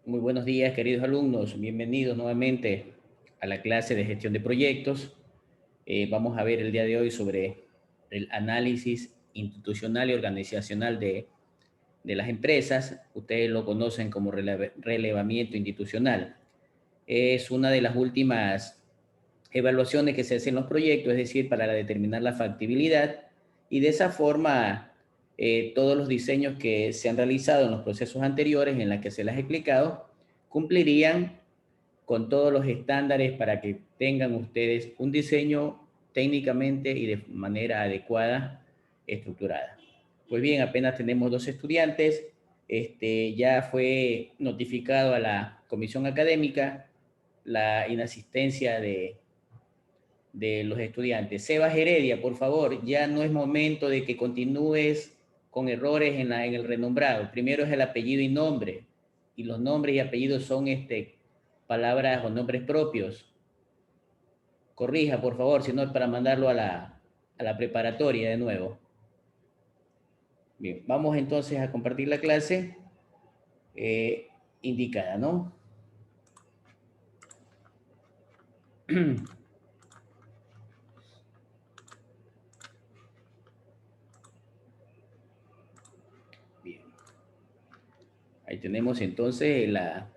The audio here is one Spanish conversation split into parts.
Muy buenos días, queridos alumnos. Bienvenidos nuevamente a la clase de gestión de proyectos. Vamos a ver el día de hoy sobre el análisis institucional y organizacional de las empresas. Ustedes lo conocen como relevamiento institucional. Es una de las últimas evaluaciones que se hacen en los proyectos, es decir, para determinar la factibilidad, y de esa forma todos los diseños que se han realizado en los procesos anteriores en los que se las he explicado cumplirían con todos los estándares para que tengan ustedes un diseño técnicamente y de manera adecuada estructurada. Pues bien, apenas tenemos 2 estudiantes. Ya fue notificado a la comisión académica la inasistencia de los estudiantes. Sebas Heredia, por favor, ya no es momento de que continúes con errores en el renombrado. Primero es el apellido y nombre, y los nombres y apellidos son palabras o nombres propios. Corrija, por favor, si no es para mandarlo a la preparatoria de nuevo. Bien, vamos entonces a compartir la clase indicada, ¿no? Bien, ahí tenemos entonces la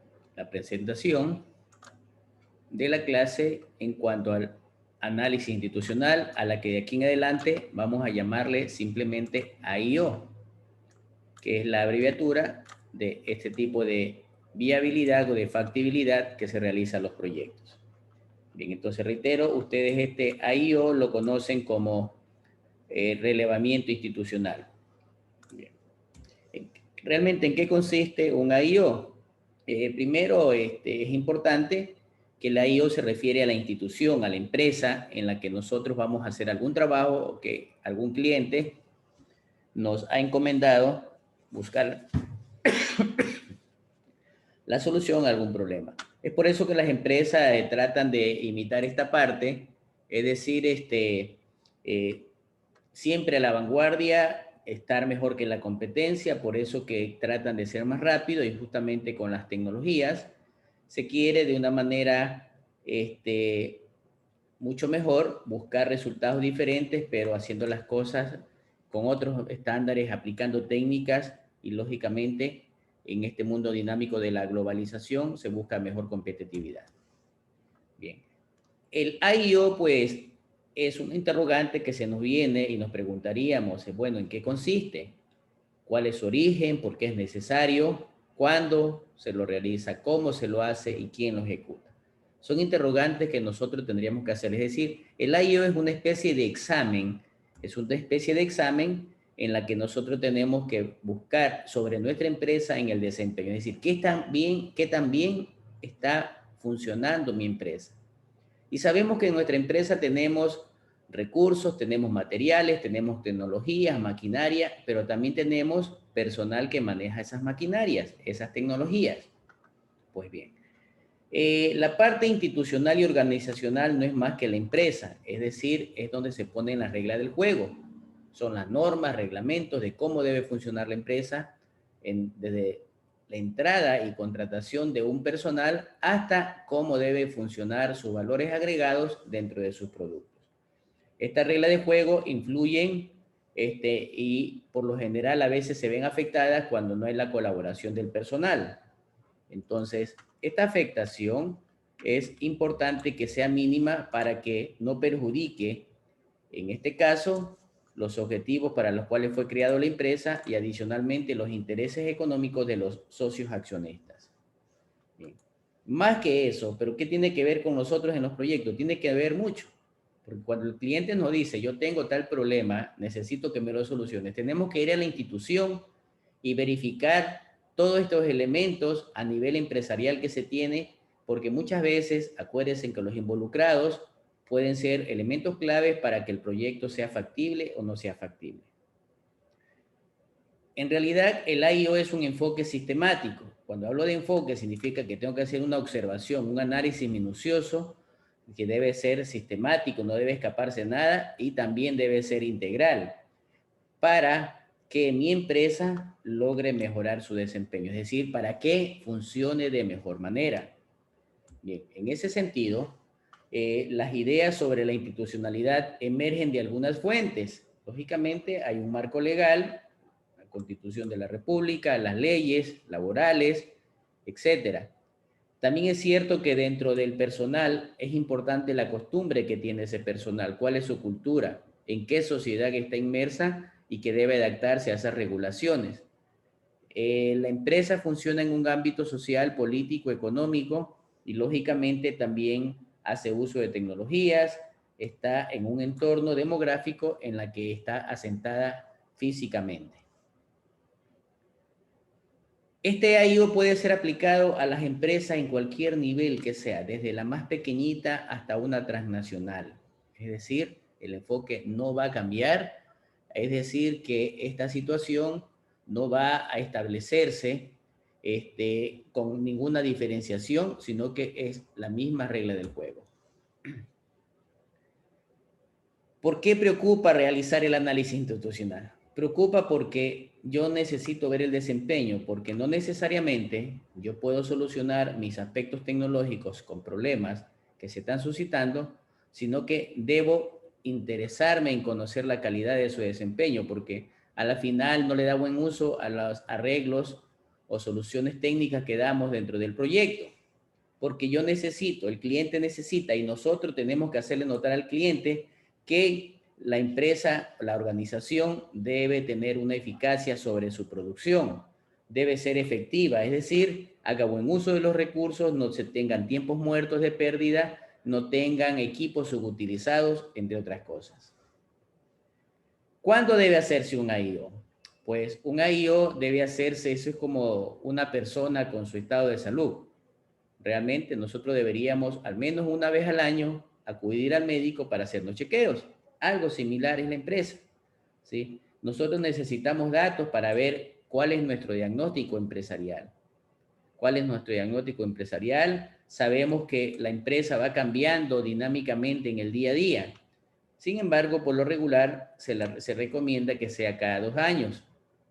presentación de la clase en cuanto al análisis institucional, a la que de aquí en adelante vamos a llamarle simplemente AIO, que es la abreviatura de este tipo de viabilidad o de factibilidad que se realizan los proyectos. Bien, entonces reitero, ustedes este AIO lo conocen como relevamiento institucional. Bien. ¿Realmente en qué consiste un AIO? Primero, es importante que el AIO se refiere a la institución, a la empresa en la que nosotros vamos a hacer algún trabajo o que algún cliente nos ha encomendado buscar la solución a algún problema. Es por eso que las empresas tratan de imitar esta parte, es decir, siempre a la vanguardia, estar mejor que la competencia, por eso que tratan de ser más rápido, y justamente con las tecnologías se quiere de una manera mucho mejor buscar resultados diferentes, pero haciendo las cosas con otros estándares, aplicando técnicas, y lógicamente en este mundo dinámico de la globalización se busca mejor competitividad. Bien, el AIO pues es un interrogante que se nos viene y nos preguntaríamos, bueno, ¿en qué consiste? ¿Cuál es su origen? ¿Por qué es necesario? ¿Cuándo se lo realiza? ¿Cómo se lo hace? ¿Y quién lo ejecuta? Son interrogantes que nosotros tendríamos que hacer. Es decir, el AIO es una especie de examen, en la que nosotros tenemos que buscar sobre nuestra empresa en el desempeño. Es decir, qué tan bien está funcionando mi empresa. Y sabemos que en nuestra empresa tenemos recursos, tenemos materiales, tenemos tecnologías, maquinaria, pero también tenemos personal que maneja esas maquinarias, esas tecnologías. Pues bien, la parte institucional y organizacional no es más que la empresa, es decir, es donde se ponen las reglas del juego. Son las normas, reglamentos de cómo debe funcionar la empresa, desde la entrada y contratación de un personal hasta cómo debe funcionar sus valores agregados dentro de sus productos. Estas reglas de juego influyen y por lo general a veces se ven afectadas cuando no hay la colaboración del personal. Entonces, esta afectación es importante que sea mínima para que no perjudique, en este caso, los objetivos para los cuales fue creado la empresa y adicionalmente los intereses económicos de los socios accionistas. Bien. Más que eso, pero ¿qué tiene que ver con nosotros en los proyectos? Tiene que ver mucho. Porque cuando el cliente nos dice, yo tengo tal problema, necesito que me lo soluciones, tenemos que ir a la institución y verificar todos estos elementos a nivel empresarial que se tiene, porque muchas veces, acuérdense que los involucrados pueden ser elementos claves para que el proyecto sea factible o no sea factible. En realidad, el AIO es un enfoque sistemático. Cuando hablo de enfoque, significa que tengo que hacer una observación, un análisis minucioso, que debe ser sistemático, no debe escaparse nada, y también debe ser integral, para que mi empresa logre mejorar su desempeño, es decir, para que funcione de mejor manera. Bien, en ese sentido, las ideas sobre la institucionalidad emergen de algunas fuentes. Lógicamente, hay un marco legal, la Constitución de la República, las leyes laborales, etcétera. También es cierto que dentro del personal es importante la costumbre que tiene ese personal, cuál es su cultura, en qué sociedad está inmersa y que debe adaptarse a esas regulaciones. La empresa funciona en un ámbito social, político, económico y lógicamente también hace uso de tecnologías, está en un entorno demográfico en la que está asentada físicamente. Este AIO puede ser aplicado a las empresas en cualquier nivel que sea, desde la más pequeñita hasta una transnacional. Es decir, el enfoque no va a cambiar, es decir, que esta situación no va a establecerse con ninguna diferenciación, sino que es la misma regla del juego. ¿Por qué preocupa realizar el análisis institucional? Preocupa porque yo necesito ver el desempeño, porque no necesariamente yo puedo solucionar mis aspectos tecnológicos con problemas que se están suscitando, sino que debo interesarme en conocer la calidad de su desempeño, porque a la final no le da buen uso a los arreglos o soluciones técnicas que damos dentro del proyecto, porque yo necesito, el cliente necesita y nosotros tenemos que hacerle notar al cliente que la empresa, la organización debe tener una eficacia sobre su producción, debe ser efectiva, es decir, haga buen uso de los recursos, no se tengan tiempos muertos de pérdida, no tengan equipos subutilizados, entre otras cosas. ¿Cuándo debe hacerse un AIO? Pues un AIO debe hacerse, eso es como una persona con su estado de salud. Realmente nosotros deberíamos al menos una vez al año acudir al médico para hacernos chequeos. Algo similar es la empresa, ¿sí? Nosotros necesitamos datos para ver cuál es nuestro diagnóstico empresarial. ¿Cuál es nuestro diagnóstico empresarial? Sabemos que la empresa va cambiando dinámicamente en el día a día. Sin embargo, por lo regular se recomienda que sea cada 2 años.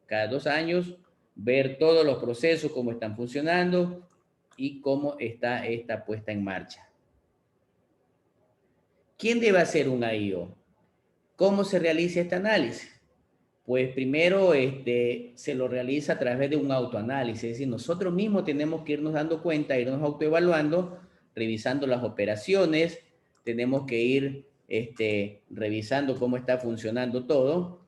Cada 2 años ver todos los procesos, cómo están funcionando y cómo está esta puesta en marcha. ¿Quién debe hacer un AIO? ¿Cómo se realiza este análisis? Pues primero se lo realiza a través de un autoanálisis, es decir, nosotros mismos tenemos que irnos dando cuenta, irnos autoevaluando, revisando las operaciones, tenemos que ir revisando cómo está funcionando todo,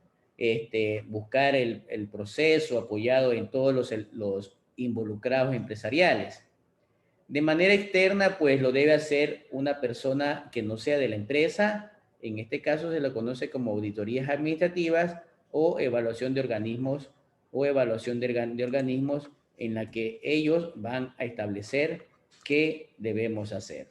buscar el proceso apoyado en todos los involucrados empresariales. De manera externa, pues lo debe hacer una persona que no sea de la empresa, en este caso se lo conoce como auditorías administrativas o evaluación de organismos en la que ellos van a establecer qué debemos hacer.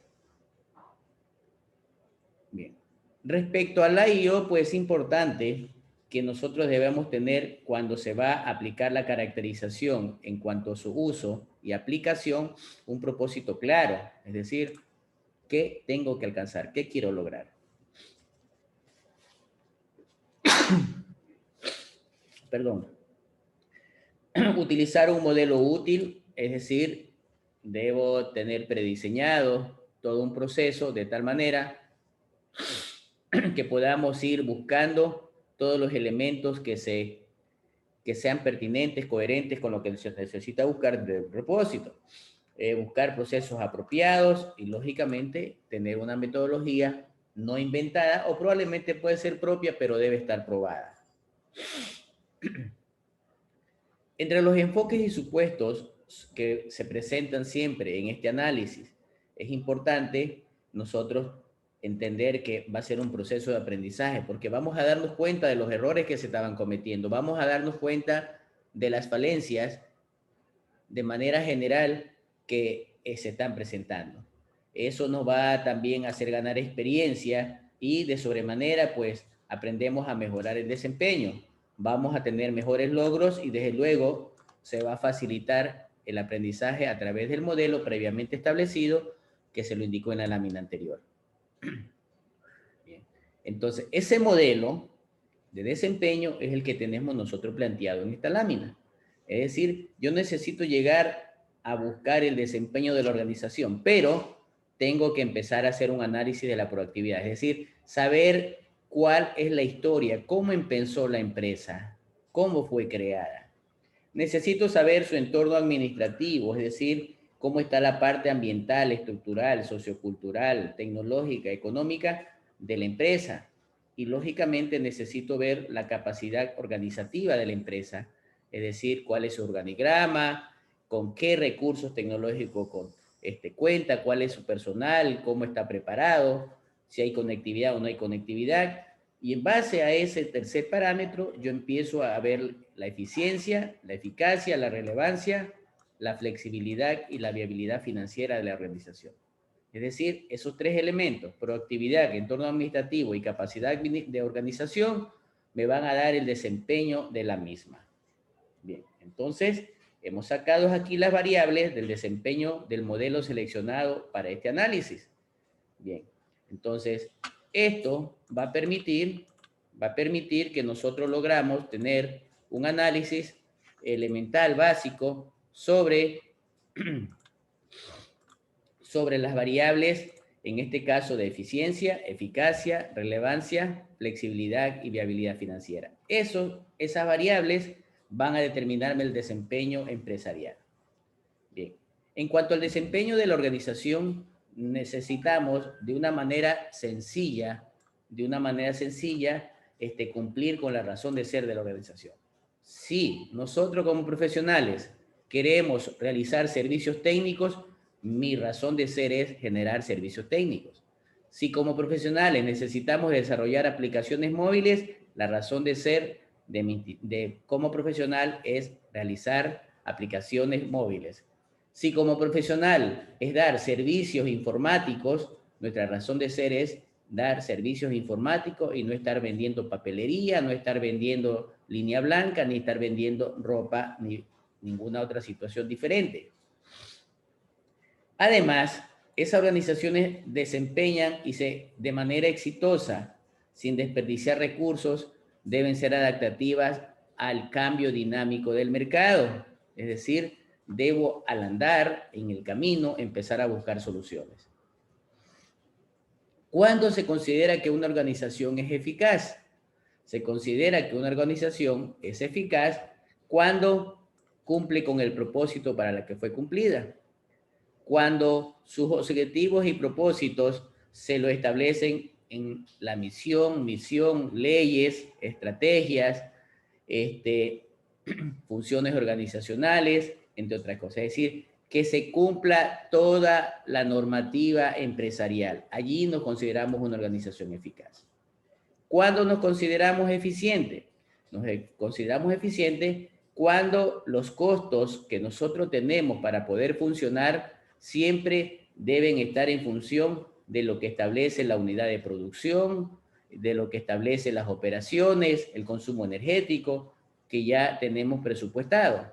Bien. Respecto al AIO, pues es importante que nosotros debemos tener cuando se va a aplicar la caracterización en cuanto a su uso y aplicación, un propósito claro, es decir, ¿qué tengo que alcanzar? ¿Qué quiero lograr? Perdón. Utilizar un modelo útil, es decir, debo tener prediseñado todo un proceso de tal manera que podamos ir buscando todos los elementos que sean pertinentes, coherentes con lo que se necesita buscar del propósito. Buscar procesos apropiados y, lógicamente, tener una metodología no inventada o probablemente puede ser propia, pero debe estar probada. Entre los enfoques y supuestos que se presentan siempre en este análisis, es importante nosotros entender que va a ser un proceso de aprendizaje, porque vamos a darnos cuenta de los errores que se estaban cometiendo, vamos a darnos cuenta de las falencias de manera general que se están presentando. Eso nos va también a hacer ganar experiencia y de sobremanera, pues, aprendemos a mejorar el desempeño. Vamos a tener mejores logros y desde luego se va a facilitar el aprendizaje a través del modelo previamente establecido que se lo indicó en la lámina anterior. Bien. Entonces, ese modelo de desempeño es el que tenemos nosotros planteado en esta lámina. Es decir, yo necesito llegar a buscar el desempeño de la organización, pero tengo que empezar a hacer un análisis de la proactividad, es decir, saber cuál es la historia, cómo empezó la empresa, cómo fue creada. Necesito saber su entorno administrativo, es decir, cómo está la parte ambiental, estructural, sociocultural, tecnológica, económica de la empresa. Y lógicamente necesito ver la capacidad organizativa de la empresa, es decir, cuál es su organigrama, con qué recursos tecnológicos cuenta, cuál es su personal, cómo está preparado, si hay conectividad o no hay conectividad. Y en base a ese tercer parámetro, yo empiezo a ver la eficiencia, la eficacia, la relevancia, la flexibilidad y la viabilidad financiera de la organización. Es decir, esos tres elementos, proactividad, entorno administrativo y capacidad de organización, me van a dar el desempeño de la misma. Bien, entonces, hemos sacado aquí las variables del desempeño del modelo seleccionado para este análisis. Bien, entonces, esto va a permitir que nosotros logramos tener un análisis elemental básico sobre las variables, en este caso de eficiencia, eficacia, relevancia, flexibilidad y viabilidad financiera. Esas variables van a determinarme el desempeño empresarial. Bien, en cuanto al desempeño de la organización, necesitamos de una manera sencilla, cumplir con la razón de ser de la organización. Si nosotros como profesionales queremos realizar servicios técnicos, mi razón de ser es generar servicios técnicos. Si como profesionales necesitamos desarrollar aplicaciones móviles, la razón de ser como profesional es realizar aplicaciones móviles. Si como profesional es dar servicios informáticos, nuestra razón de ser es dar servicios informáticos y no estar vendiendo papelería, no estar vendiendo línea blanca, ni estar vendiendo ropa, ni ninguna otra situación diferente. Además, esas organizaciones desempeñan de manera exitosa, sin desperdiciar recursos, deben ser adaptativas al cambio dinámico del mercado. Es decir, debo al andar en el camino empezar a buscar soluciones. ¿Cuándo se considera que una organización es eficaz? Se considera que una organización es eficaz cuando cumple con el propósito para el que fue cumplida, cuando sus objetivos y propósitos se lo establecen en la misión, leyes, estrategias, funciones organizacionales, entre otras cosas. Es decir, que se cumpla toda la normativa empresarial. Allí nos consideramos una organización eficaz. ¿Cuándo nos consideramos eficientes? Nos consideramos eficientes cuando los costos que nosotros tenemos para poder funcionar siempre deben estar en función de lo que establece la unidad de producción, de lo que establece las operaciones, el consumo energético, que ya tenemos presupuestado,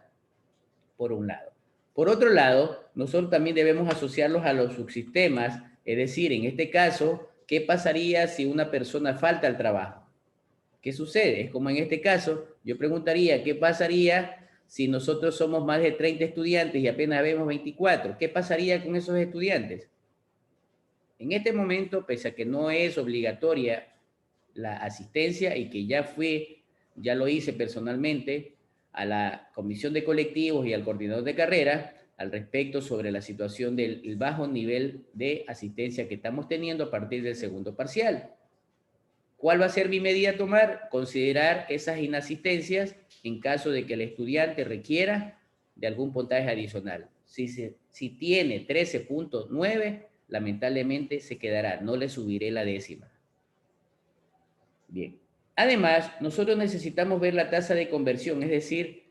por un lado. Por otro lado, nosotros también debemos asociarlos a los subsistemas, es decir, en este caso, ¿qué pasaría si una persona falta al trabajo? ¿Qué sucede? Es como en este caso, yo preguntaría, ¿qué pasaría si nosotros somos más de 30 estudiantes y apenas vemos 24? ¿Qué pasaría con esos estudiantes? En este momento, pese a que no es obligatoria la asistencia y que ya lo hice personalmente a la comisión de colectivos y al coordinador de carrera al respecto sobre la situación del bajo nivel de asistencia que estamos teniendo a partir del segundo parcial. ¿Cuál va a ser mi medida a tomar? Considerar esas inasistencias en caso de que el estudiante requiera de algún puntaje adicional. Si tiene 13.9, lamentablemente se quedará, no le subiré la décima. Bien. Además, nosotros necesitamos ver la tasa de conversión, es decir,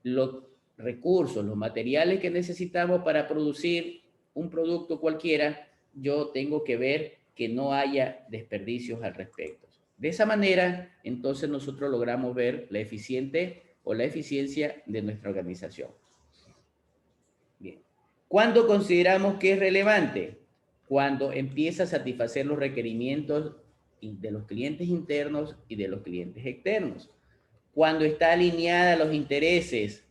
los recursos, los materiales que necesitamos para producir un producto cualquiera, yo tengo que ver que no haya desperdicios al respecto. De esa manera, entonces nosotros logramos ver la eficiencia de nuestra organización. Bien. ¿Cuándo consideramos que es relevante? Cuando empieza a satisfacer los requerimientos de los clientes internos y de los clientes externos. Cuando está alineada los intereses,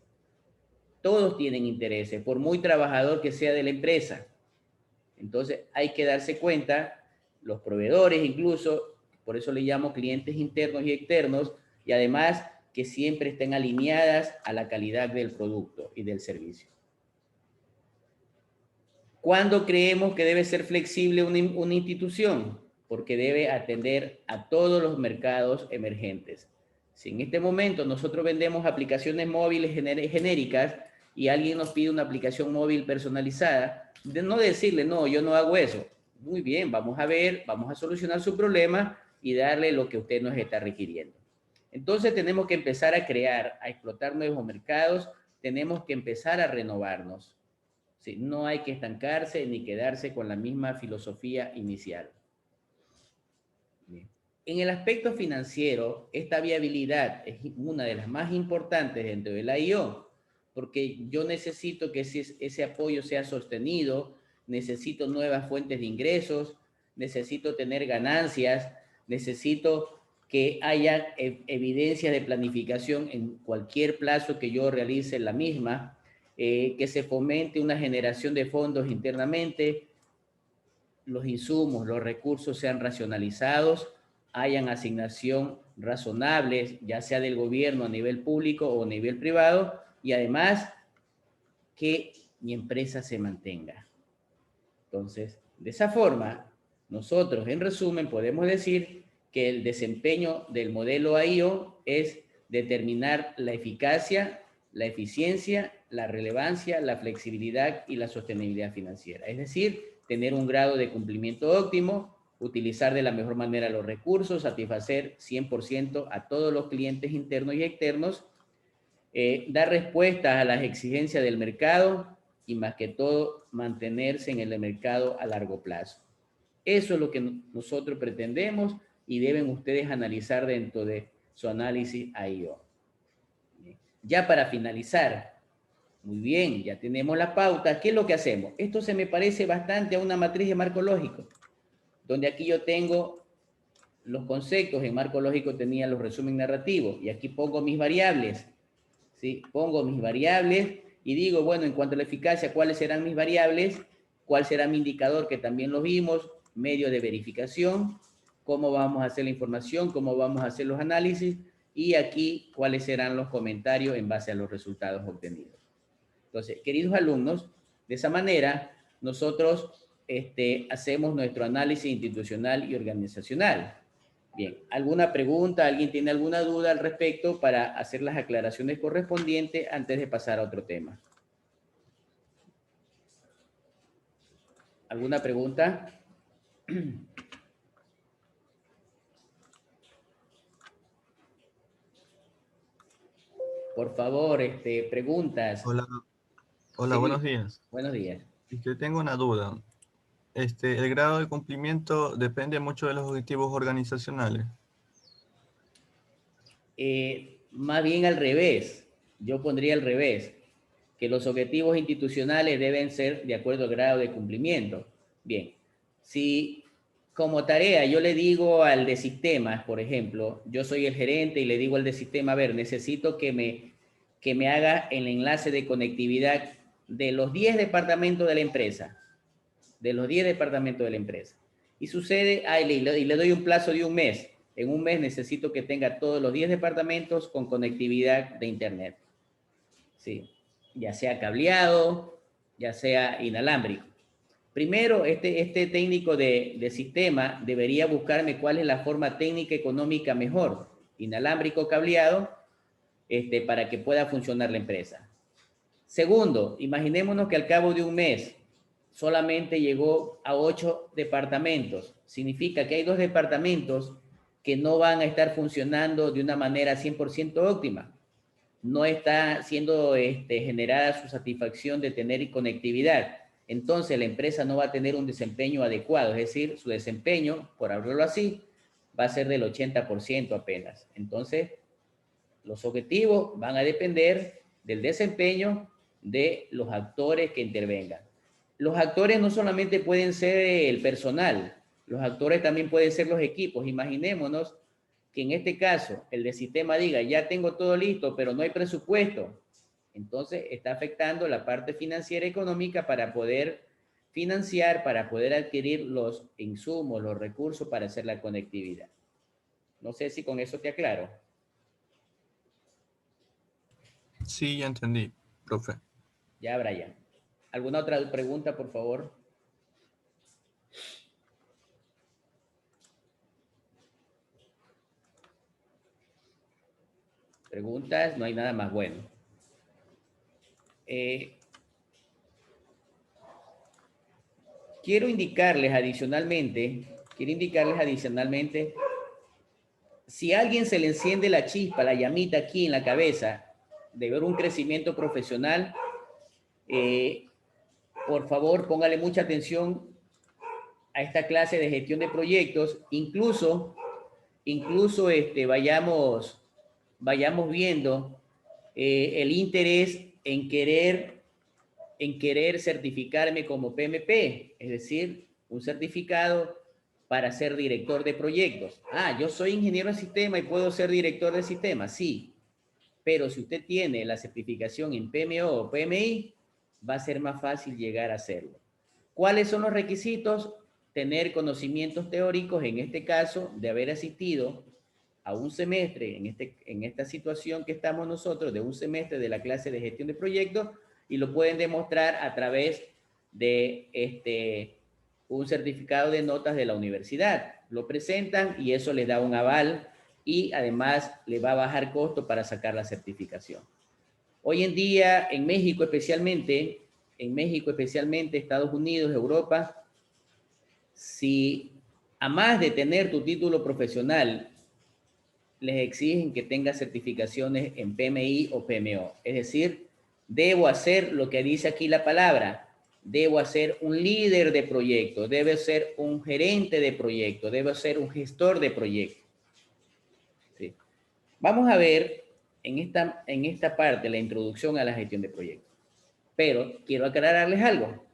todos tienen intereses, por muy trabajador que sea de la empresa. Entonces hay que darse cuenta, los proveedores incluso, por eso le llamo clientes internos y externos, y además que siempre estén alineadas a la calidad del producto y del servicio. ¿Cuándo creemos que debe ser flexible una institución? Porque debe atender a todos los mercados emergentes. Si en este momento nosotros vendemos aplicaciones móviles genéricas y alguien nos pide una aplicación móvil personalizada, de no decirle, no, yo no hago eso. Muy bien, vamos a ver, vamos a solucionar su problema y darle lo que usted nos está requiriendo. Entonces tenemos que empezar a crear, a explotar nuevos mercados, tenemos que empezar a renovarnos. Sí, no hay que estancarse ni quedarse con la misma filosofía inicial. Bien. En el aspecto financiero, esta viabilidad es una de las más importantes dentro de la IO, porque yo necesito que ese apoyo sea sostenido, necesito nuevas fuentes de ingresos, necesito tener ganancias, necesito que haya evidencia de planificación en cualquier plazo que yo realice la misma, que se fomente una generación de fondos internamente, los insumos, los recursos sean racionalizados, hayan asignación razonables, ya sea del gobierno a nivel público o a nivel privado, y además que mi empresa se mantenga. Entonces, de esa forma, nosotros en resumen podemos decir que el desempeño del modelo AIO es determinar la eficacia, la eficiencia, la relevancia, la flexibilidad y la sostenibilidad financiera. Es decir, tener un grado de cumplimiento óptimo, utilizar de la mejor manera los recursos, satisfacer 100% a todos los clientes internos y externos, dar respuesta a las exigencias del mercado y más que todo mantenerse en el mercado a largo plazo. Eso es lo que nosotros pretendemos y deben ustedes analizar dentro de su análisis AIO. Ya para finalizar, muy bien, ya tenemos la pauta. ¿Qué es lo que hacemos? Esto se me parece bastante a una matriz de marco lógico, donde aquí yo tengo los conceptos, en marco lógico tenía los resúmenes narrativos, y aquí pongo mis variables, ¿sí? Pongo mis variables y digo, bueno, en cuanto a la eficacia, ¿cuáles serán mis variables? ¿Cuál será mi indicador? Que también los vimos, medio de verificación, cómo vamos a hacer la información, cómo vamos a hacer los análisis, y aquí cuáles serán los comentarios en base a los resultados obtenidos. Entonces, queridos alumnos, de esa manera nosotros hacemos nuestro análisis institucional y organizacional. Bien, ¿alguna pregunta? ¿Alguien tiene alguna duda al respecto para hacer las aclaraciones correspondientes antes de pasar a otro tema? ¿Alguna pregunta? Por favor, preguntas. Hola, hola, buenos Sí, días. buenos días. Yo tengo una duda. El grado de cumplimiento depende mucho de los objetivos organizacionales. Más bien al revés, yo pondría al revés, que los objetivos institucionales deben ser de acuerdo al grado de cumplimiento. Bien, si como tarea yo le digo al de sistemas, por ejemplo, yo soy el gerente y le digo al de sistema, a ver, necesito que me haga el enlace de conectividad de los 10 departamentos de la empresa, de los 10 departamentos de la empresa. Y sucede, y le doy un plazo de un mes. En un mes necesito que tenga todos los 10 departamentos con conectividad de internet. Sí, ya sea cableado, ya sea inalámbrico. Primero, este técnico de sistema debería buscarme cuál es la forma técnica económica mejor, inalámbrico cableado, para que pueda funcionar la empresa. Segundo, imaginémonos que al cabo de un mes solamente llegó a 8 departamentos. Significa que hay 2 departamentos que no van a estar funcionando de una manera 100% óptima. No está siendo generada su satisfacción de tener conectividad. Entonces la empresa no va a tener un desempeño adecuado, es decir, su desempeño, por hablarlo así, va a ser del 80% apenas. Entonces, los objetivos van a depender del desempeño de los actores que intervengan. Los actores no solamente pueden ser el personal, Los actores también pueden ser los equipos. Imaginémonos que en este caso el de sistema diga, ya tengo todo listo, pero no hay presupuesto. Entonces está afectando la parte financiera y económica para poder financiar, para poder adquirir los insumos, los recursos para hacer la conectividad. No sé si con eso te aclaro. Sí, ya entendí, profe. Ya, Brian. ¿Alguna otra pregunta, por favor? Preguntas, no hay nada más bueno. Quiero indicarles adicionalmente, si a alguien se le enciende la chispa, la llamita aquí en la cabeza, de ver un crecimiento profesional, por favor, póngale mucha atención a esta clase de gestión de proyectos, incluso vayamos viendo el interés en querer certificarme como PMP, es decir, un certificado para ser director de proyectos. Ah, yo soy ingeniero de sistema y puedo ser director de sistema, sí, pero si usted tiene la certificación en PMO o PMI, va a ser más fácil llegar a hacerlo. ¿Cuáles son los requisitos? Tener conocimientos teóricos, en este caso, de haber asistido a un semestre, en esta situación que estamos nosotros, de un semestre de la clase de gestión de proyectos, y lo pueden demostrar a través de un certificado de notas de la universidad. Lo presentan y eso les da un aval y además le va a bajar costo para sacar la certificación. Hoy en día, en México especialmente, Estados Unidos, Europa, si a más de tener tu título profesional, les exigen que tengas certificaciones en PMI o PMO. Es decir, debo hacer lo que dice aquí la palabra. Debo ser un líder de proyecto, debo ser un gerente de proyecto, debo ser un gestor de proyecto. ¿Sí? Vamos a ver en esta parte la introducción a la gestión de proyectos. Pero quiero aclararles algo.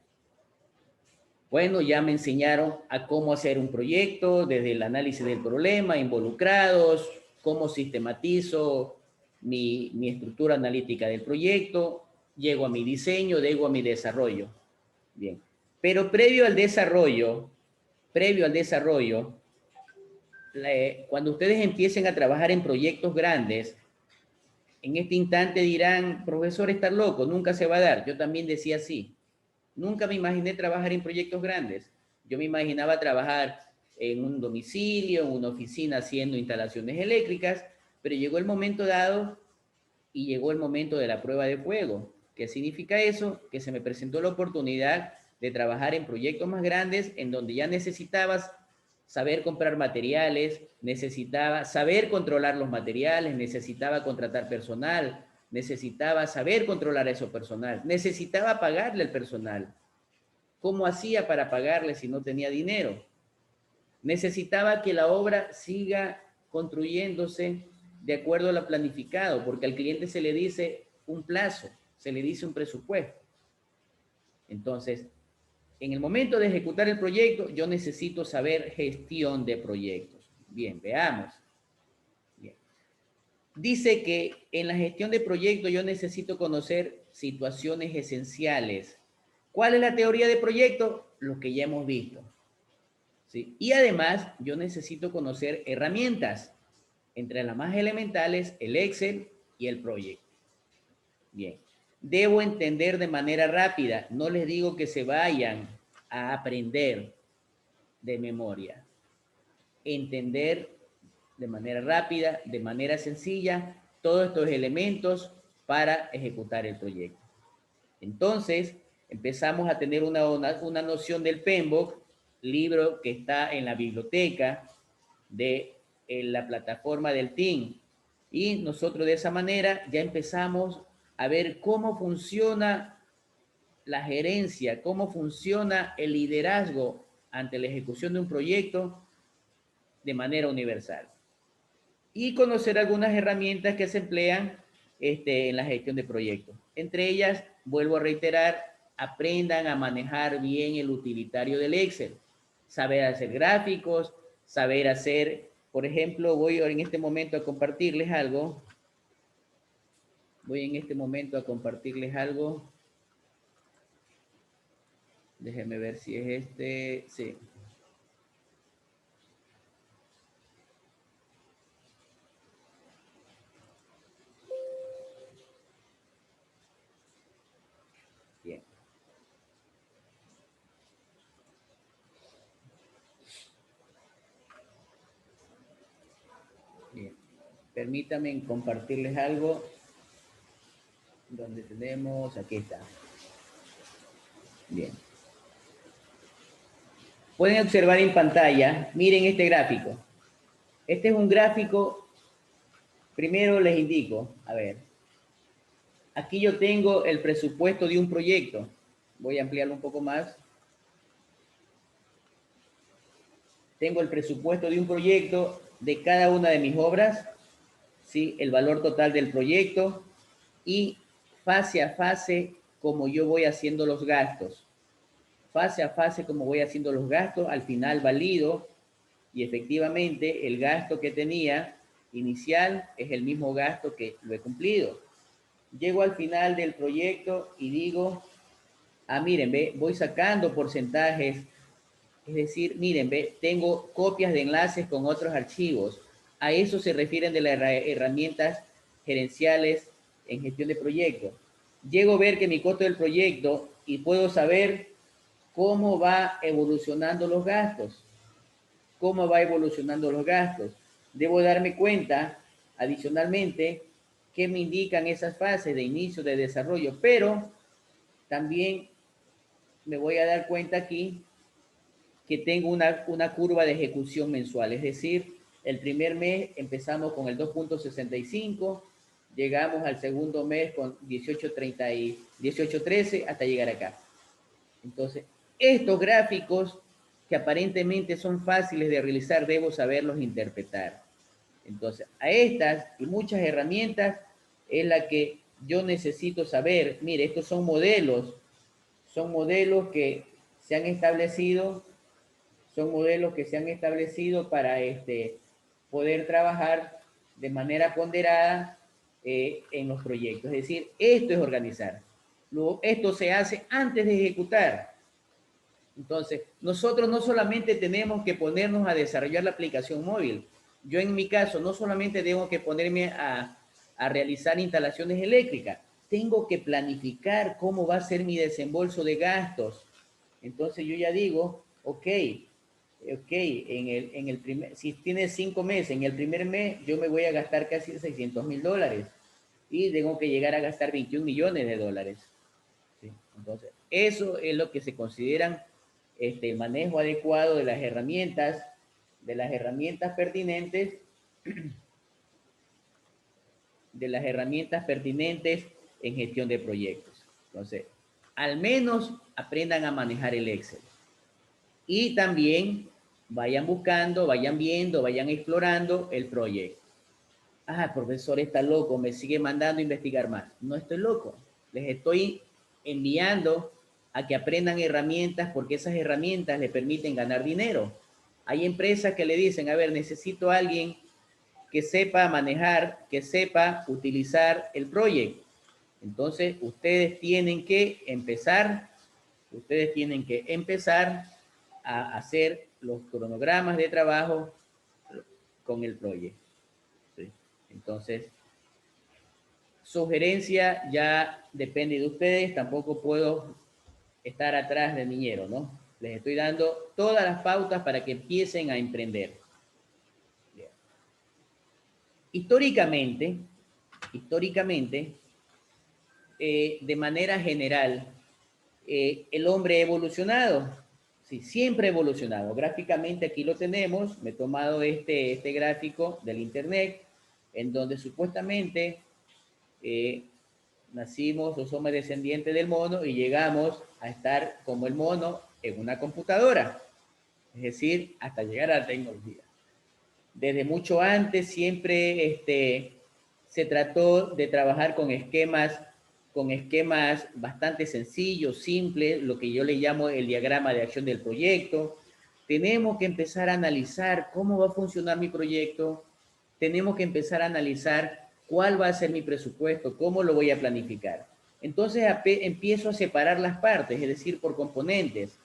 Bueno, ya me enseñaron a cómo hacer un proyecto, desde el análisis del problema, involucrados, cómo sistematizo mi estructura analítica del proyecto, llego a mi diseño, llego a mi desarrollo. Bien, pero previo al desarrollo, cuando ustedes empiecen a trabajar en proyectos grandes, en este instante dirán, profesor, está loco, nunca se va a dar. Yo también decía así. Nunca me imaginé trabajar en proyectos grandes. Yo me imaginaba trabajar en un domicilio, en una oficina haciendo instalaciones eléctricas, pero llegó el momento dado y llegó el momento de la prueba de fuego. ¿Qué significa eso? Que se me presentó la oportunidad de trabajar en proyectos más grandes en donde ya necesitabas saber comprar materiales, necesitaba saber controlar los materiales, necesitaba contratar personal, necesitaba saber controlar a ese personal, necesitaba pagarle al personal. ¿Cómo hacía para pagarle si no tenía dinero? Necesitaba que la obra siga construyéndose de acuerdo a lo planificado, porque al cliente se le dice un plazo, se le dice un presupuesto. Entonces, en el momento de ejecutar el proyecto, yo necesito saber gestión de proyectos. Bien, veamos. Bien. Dice que en la gestión de proyectos yo necesito conocer situaciones esenciales. ¿Cuál es la teoría de proyecto? Lo que ya hemos visto. ¿Sí? Y además, yo necesito conocer herramientas, entre las más elementales, el Excel y el proyecto. Bien. Debo entender de manera rápida. No les digo que se vayan a aprender de memoria. Entender de manera rápida, de manera sencilla, todos estos elementos para ejecutar el proyecto. Entonces, empezamos a tener una noción del PMBOK, libro que está en la biblioteca de la plataforma del TIM. Y nosotros de esa manera ya empezamos a ver cómo funciona la gerencia, cómo funciona el liderazgo ante la ejecución de un proyecto de manera universal. Y conocer algunas herramientas que se emplean en la gestión de proyectos. Entre ellas, vuelvo a reiterar, aprendan a manejar bien el utilitario del Excel. saber hacer gráficos, saber hacer, por ejemplo, voy en este momento a compartirles algo. Déjenme ver si es este. Sí. Bien. Bien. Permítanme compartirles algo. Donde tenemos, aquí está. Bien. Pueden observar en pantalla, miren este gráfico. Este es un gráfico, primero les indico, a ver. Aquí yo tengo el presupuesto de un proyecto. Voy a ampliarlo un poco más. Tengo el presupuesto de un proyecto de cada una de mis obras, ¿sí? El valor total del proyecto y fase a fase como yo voy haciendo los gastos. Fase a fase como voy haciendo los gastos, al final valido y efectivamente el gasto que tenía inicial es el mismo gasto que lo he cumplido. Llego al final del proyecto y digo, miren, ve, voy sacando porcentajes. Es decir, miren, ve, tengo copias de enlaces con otros archivos. A eso se refieren de las herramientas gerenciales en gestión de proyectos. Llego a ver que mi costo del proyecto y puedo saber cómo va evolucionando los gastos. Cómo va evolucionando los gastos. Debo darme cuenta, adicionalmente, qué me indican esas fases de inicio, de desarrollo, pero también me voy a dar cuenta aquí que tengo una curva de ejecución mensual, es decir, el primer mes empezamos con el 2.65, llegamos al segundo mes con 18.13 hasta llegar acá. Entonces, estos gráficos que aparentemente son fáciles de realizar, debo saberlos interpretar. Entonces, a estas y muchas herramientas es la que yo necesito saber. Mire, estos son modelos que se han establecido para poder trabajar de manera ponderada en los proyectos. Es decir, esto es organizar. Luego, esto se hace antes de ejecutar. Entonces, nosotros no solamente tenemos que ponernos a desarrollar la aplicación móvil. Yo en mi caso no solamente tengo que ponerme a realizar instalaciones eléctricas, tengo que planificar cómo va a ser mi desembolso de gastos. Entonces yo ya digo, ok, si tiene 5 meses, en el primer mes yo me voy a gastar casi $600,000 y tengo que llegar a gastar 21 millones de dólares. ¿Sí? Entonces, eso es lo que se consideran el manejo adecuado de las herramientas pertinentes, en gestión de proyectos. Entonces, al menos aprendan a manejar el Excel. Y también vayan buscando, vayan viendo, vayan explorando el proyecto. El profesor está loco, me sigue mandando a investigar más. No estoy loco. Les estoy enviando a que aprendan herramientas porque esas herramientas le permiten ganar dinero. Hay empresas que le dicen, a ver, necesito a alguien que sepa manejar, que sepa utilizar el proyecto. Entonces, ustedes tienen que empezar a hacer los cronogramas de trabajo con el proyecto. ¿Sí? Entonces, sugerencia ya depende de ustedes, tampoco puedo estar atrás del niñero, ¿no? Les estoy dando todas las pautas para que empiecen a emprender. Bien. Históricamente, de manera general, el hombre ha evolucionado. Sí, siempre ha evolucionado. Gráficamente aquí lo tenemos. Me he tomado este gráfico del internet, en donde supuestamente nacimos o somos descendientes del mono y llegamos a estar como el mono en una computadora. Es decir, hasta llegar a la tecnología. Desde mucho antes siempre se trató de trabajar con esquemas bastante sencillos, simples, lo que yo le llamo el diagrama de acción del proyecto. tenemos que empezar a analizar cómo va a funcionar mi proyecto, tenemos que empezar a analizar cuál va a ser mi presupuesto, cómo lo voy a planificar. Entonces empiezo a separar las partes, es decir, por componentes.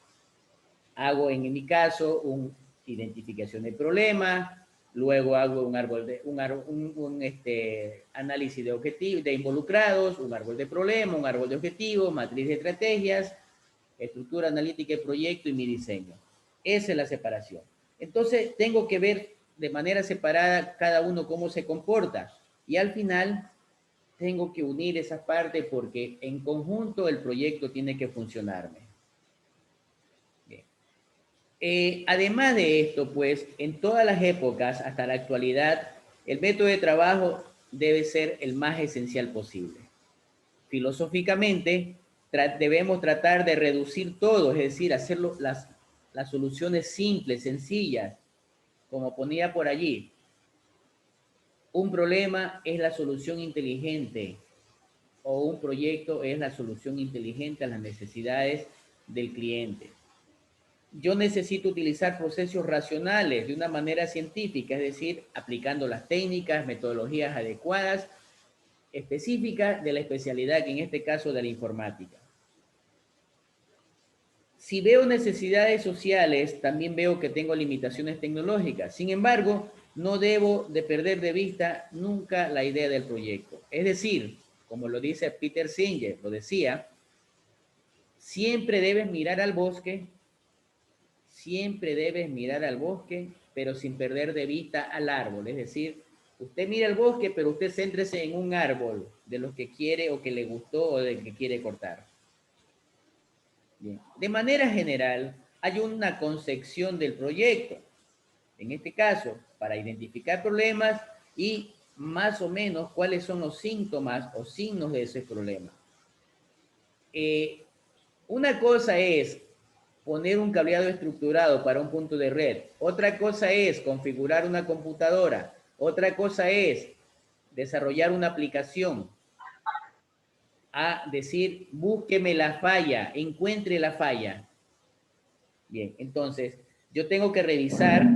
Hago en mi caso una identificación de problema, luego hago un árbol de análisis de objetivos, de involucrados, un árbol de problema, un árbol de objetivos, matriz de estrategias, estructura analítica de proyecto y mi diseño. Esa es la separación. Entonces tengo que ver de manera separada cada uno cómo se comporta y al final tengo que unir esas partes porque en conjunto el proyecto tiene que funcionarme. Además de esto, pues, en todas las épocas, hasta la actualidad, el método de trabajo debe ser el más esencial posible. Filosóficamente, debemos tratar de reducir todo, es decir, hacer las soluciones simples, sencillas, como ponía por allí. Un problema es la solución inteligente o un proyecto es la solución inteligente a las necesidades del cliente. Yo necesito utilizar procesos racionales de una manera científica, es decir, aplicando las técnicas, metodologías adecuadas, específicas de la especialidad, que en este caso de la informática. Si veo necesidades sociales, también veo que tengo limitaciones tecnológicas. Sin embargo, no debo de perder de vista nunca la idea del proyecto. Es decir, como lo dice Peter Singer, lo decía, siempre debes mirar al bosque, pero sin perder de vista al árbol. Es decir, usted mira el bosque, pero usted céntrese en un árbol de los que quiere o que le gustó o del que quiere cortar. Bien. De manera general, hay una concepción del proyecto, en este caso, para identificar problemas y más o menos cuáles son los síntomas o signos de ese problema. Una cosa es poner un cableado estructurado para un punto de red. Otra cosa es configurar una computadora. Otra cosa es desarrollar una aplicación. A decir, búsqueme la falla, encuentre la falla. Bien, entonces yo tengo que revisar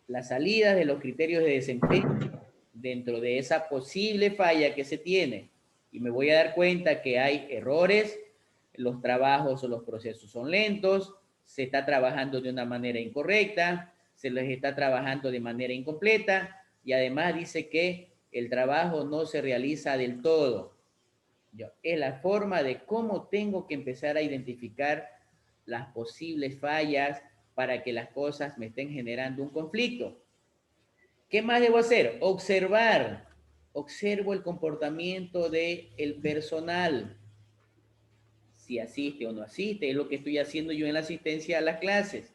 las salidas de los criterios de desempeño dentro de esa posible falla que se tiene. Y me voy a dar cuenta que hay errores, los trabajos o los procesos son lentos, se está trabajando de una manera incorrecta, se les está trabajando de manera incompleta y además dice que el trabajo no se realiza del todo. Es la forma de cómo tengo que empezar a identificar las posibles fallas para que las cosas me estén generando un conflicto. ¿Qué más debo hacer? Observar. Observo el comportamiento del personal. Si asiste o no asiste, es lo que estoy haciendo yo en la asistencia a las clases.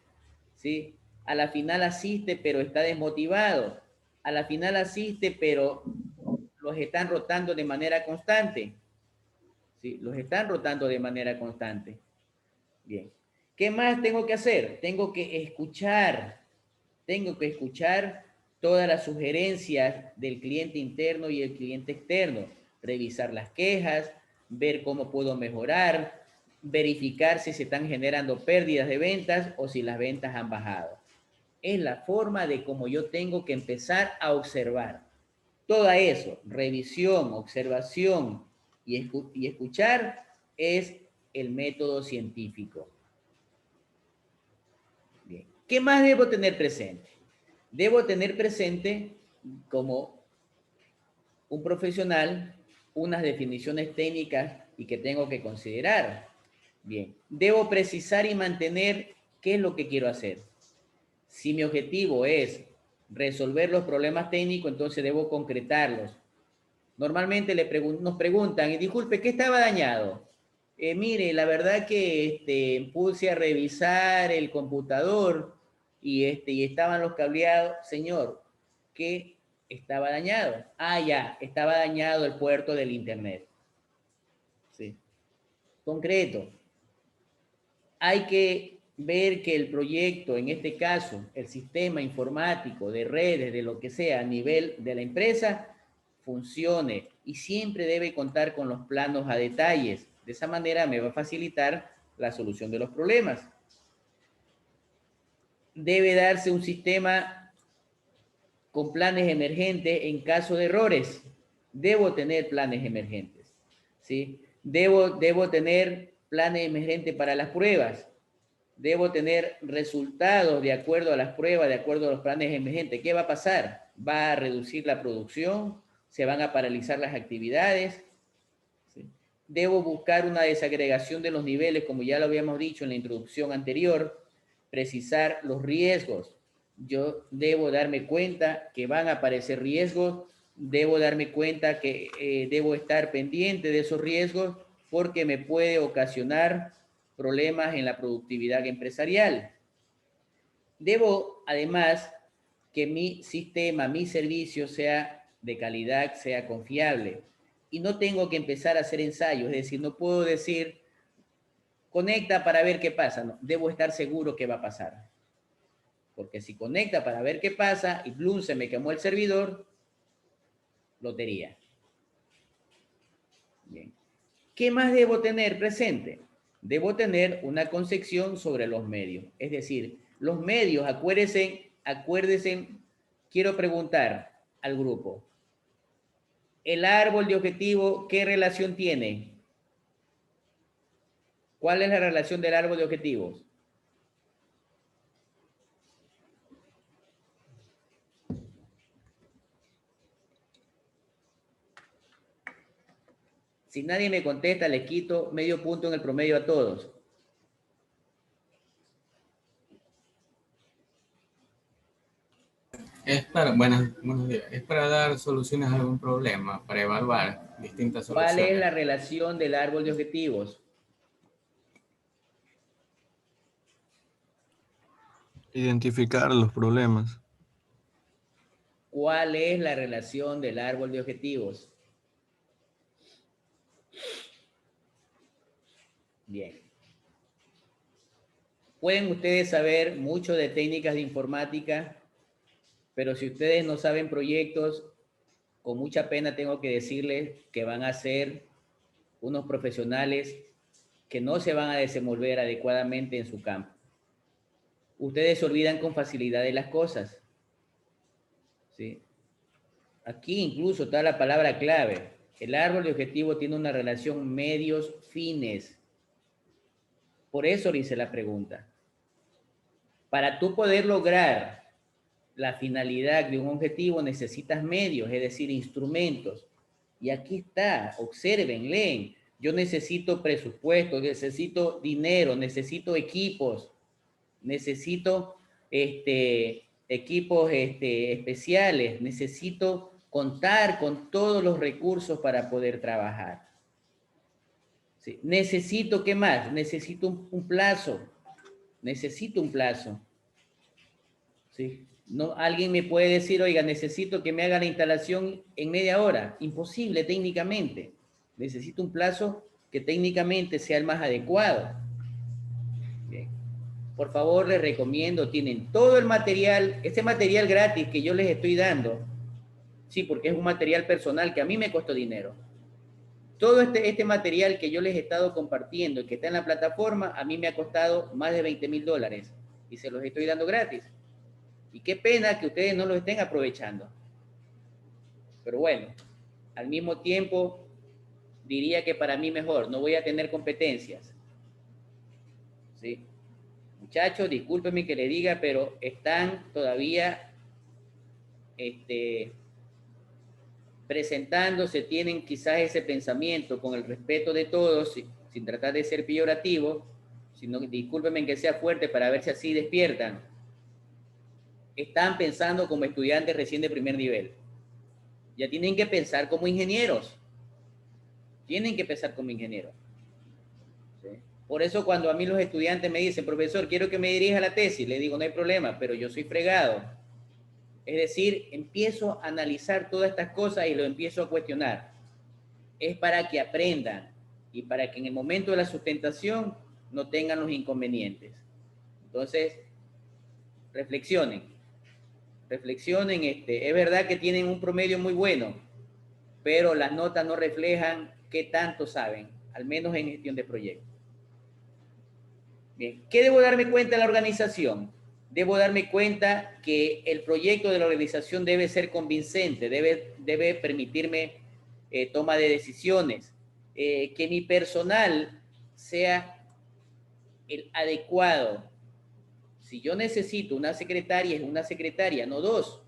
¿Sí? A la final asiste, pero está desmotivado. A la final asiste, pero los están rotando de manera constante. ¿Sí? Los están rotando de manera constante. Bien. ¿Qué más tengo que hacer? Tengo que escuchar todas las sugerencias del cliente interno y el cliente externo, revisar las quejas, ver cómo puedo mejorar, verificar si se están generando pérdidas de ventas o si las ventas han bajado. Es la forma de cómo yo tengo que empezar a observar. Todo eso, revisión, observación y escuchar es el método científico. Bien. ¿Qué más debo tener presente? Debo tener presente como un profesional unas definiciones técnicas y que tengo que considerar. Bien, debo precisar y mantener qué es lo que quiero hacer. Si mi objetivo es resolver los problemas técnicos, entonces debo concretarlos. Normalmente nos preguntan, y disculpe, ¿qué estaba dañado? Mire, la verdad que puse a revisar el computador y estaban los cableados. Señor, ¿qué estaba dañado? Ah, ya, estaba dañado el puerto del internet. Sí. Concreto. Hay que ver que el proyecto, en este caso, el sistema informático de redes, de lo que sea, a nivel de la empresa, funcione y siempre debe contar con los planos a detalles. De esa manera me va a facilitar la solución de los problemas. debe darse un sistema con planes emergentes en caso de errores. Debo tener planes emergentes, ¿sí? Debo tener planes emergentes para las pruebas. Debo tener resultados de acuerdo a las pruebas, de acuerdo a los planes emergentes. ¿Qué va a pasar? ¿Va a reducir la producción? ¿Se van a paralizar las actividades? ¿Sí? Debo buscar una desagregación de los niveles, como ya lo habíamos dicho en la introducción anterior, precisar los riesgos. Yo debo darme cuenta que van a aparecer riesgos, debo darme cuenta que debo estar pendiente de esos riesgos porque me puede ocasionar problemas en la productividad empresarial. Debo, además, que mi sistema, mi servicio sea de calidad, sea confiable. Y no tengo que empezar a hacer ensayos, es decir, no puedo decir, conecta para ver qué pasa. No, debo estar seguro que va a pasar. Porque si conecta para ver qué pasa y Bloom se me quemó el servidor, lotería. Bien. ¿Qué más debo tener presente? Debo tener una concepción sobre los medios. Es decir, los medios, acuérdense, quiero preguntar al grupo, ¿el árbol de objetivo qué relación tiene? ¿Cuál es la relación del árbol de objetivos? Si nadie me contesta, le quito medio punto en el promedio a todos. Buenos días. Es para dar soluciones a algún problema, para evaluar distintas ¿Cuál es soluciones. la relación del árbol de objetivos? Identificar los problemas. ¿Cuál es la relación del árbol de objetivos? Bien. Pueden ustedes saber mucho de técnicas de informática, pero si ustedes no saben proyectos, con mucha pena tengo que decirles que van a ser unos profesionales que no se van a desenvolver adecuadamente en su campo. Ustedes se olvidan con facilidad de las cosas, ¿sí? Aquí incluso está la palabra clave. El árbol de objetivo tiene una relación medios-fines. Por eso le hice la pregunta. Para tú poder lograr la finalidad de un objetivo necesitas medios, es decir, instrumentos. Y aquí está, observen, leen. Yo necesito presupuesto, necesito dinero, necesito equipos, necesito equipos especiales, necesito contar con todos los recursos para poder trabajar. ¿Sí? Necesito, ¿qué más? Necesito un plazo, necesito un plazo. ¿Sí? No, alguien me puede decir, oiga, necesito que me haga la instalación en media hora. Imposible técnicamente. Necesito un plazo que técnicamente sea el más adecuado. Bien. Por favor, les recomiendo, tienen todo el material, este material gratis que yo les estoy dando, sí, porque es un material personal que a mí me costó dinero. Todo este material que yo les he estado compartiendo y que está en la plataforma, a mí me ha costado más de $20,000 y se los estoy dando gratis. Y qué pena que ustedes no lo estén aprovechando. Pero bueno, al mismo tiempo, diría que para mí mejor, no voy a tener competencias. ¿Sí? Muchachos, discúlpenme que le diga, pero están todavía presentándose, tienen quizás ese pensamiento con el respeto de todos, sin tratar de ser peyorativo, sino discúlpenme que sea fuerte para ver si así despiertan. Están pensando como estudiantes recién de primer nivel. Ya tienen que pensar como ingenieros. Tienen que pensar como ingenieros. ¿Sí? Por eso cuando a mí los estudiantes me dicen, profesor, quiero que me dirija la tesis, le digo, no hay problema, pero yo soy fregado. Es decir, empiezo a analizar todas estas cosas y lo empiezo a cuestionar. Es para que aprendan y para que en el momento de la sustentación no tengan los inconvenientes. Entonces, reflexionen. Reflexionen. Es verdad que tienen un promedio muy bueno, pero las notas no reflejan qué tanto saben, al menos en gestión de proyectos. Bien, ¿qué debo darme cuenta de la organización? Debo darme cuenta que el proyecto de la organización debe ser convincente, debe permitirme toma de decisiones, que mi personal sea el adecuado. Si yo necesito una secretaria, es una secretaria, no dos.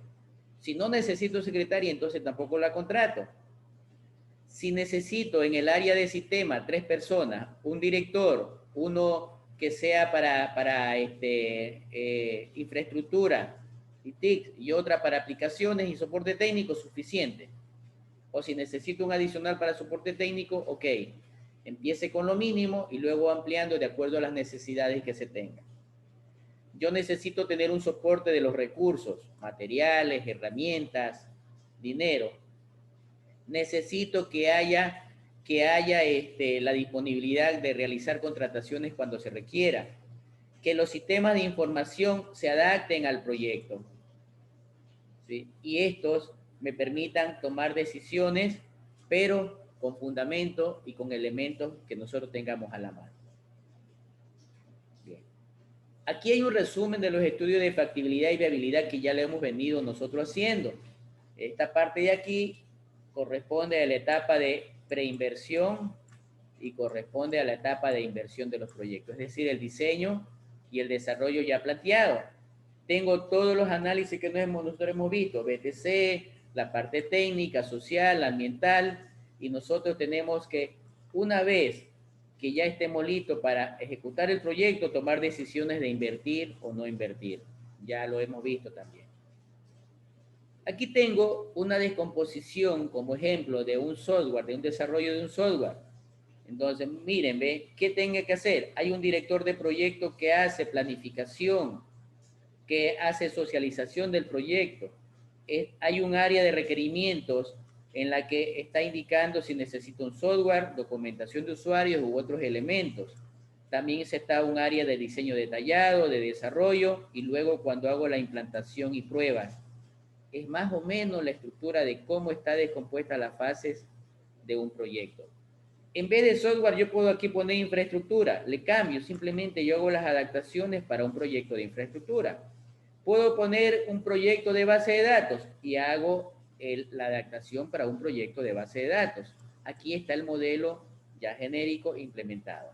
Si no necesito secretaria, entonces tampoco la contrato. Si necesito en el área de sistema 3 personas, un director, uno que sea para infraestructura y TIC y otra para aplicaciones y soporte técnico, suficiente. O si necesito un adicional para soporte técnico, ok, empiece con lo mínimo y luego ampliando de acuerdo a las necesidades que se tengan. Yo necesito tener un soporte de los recursos, materiales, herramientas, dinero. Necesito que haya la disponibilidad de realizar contrataciones cuando se requiera, que los sistemas de información se adapten al proyecto, ¿sí? Y estos me permitan tomar decisiones, pero con fundamento y con elementos que nosotros tengamos a la mano. Bien. Aquí hay un resumen de los estudios de factibilidad y viabilidad que ya le hemos venido nosotros haciendo. Esta parte de aquí corresponde a la etapa de preinversión y corresponde a la etapa de inversión de los proyectos, es decir, el diseño y el desarrollo ya planteado. Tengo todos los análisis que nosotros hemos visto, BTC, la parte técnica, social, ambiental, y nosotros tenemos que, una vez que ya estemos listos para ejecutar el proyecto, tomar decisiones de invertir o no invertir. Ya lo hemos visto también. Aquí tengo una descomposición como ejemplo de un software, de un desarrollo de un software. Entonces, miren, ¿ve? ¿Qué tengo que hacer? Hay un director de proyecto que hace planificación, que hace socialización del proyecto. Hay un área de requerimientos en la que está indicando si necesito un software, documentación de usuarios u otros elementos. También está un área de diseño detallado, de desarrollo, y luego cuando hago la implantación y pruebas. Es más o menos la estructura de cómo está descompuesta las fases de un proyecto. En vez de software, yo puedo aquí poner infraestructura. Le cambio, simplemente yo hago las adaptaciones para un proyecto de infraestructura. Puedo poner un proyecto de base de datos y hago la adaptación para un proyecto de base de datos. Aquí está el modelo ya genérico implementado.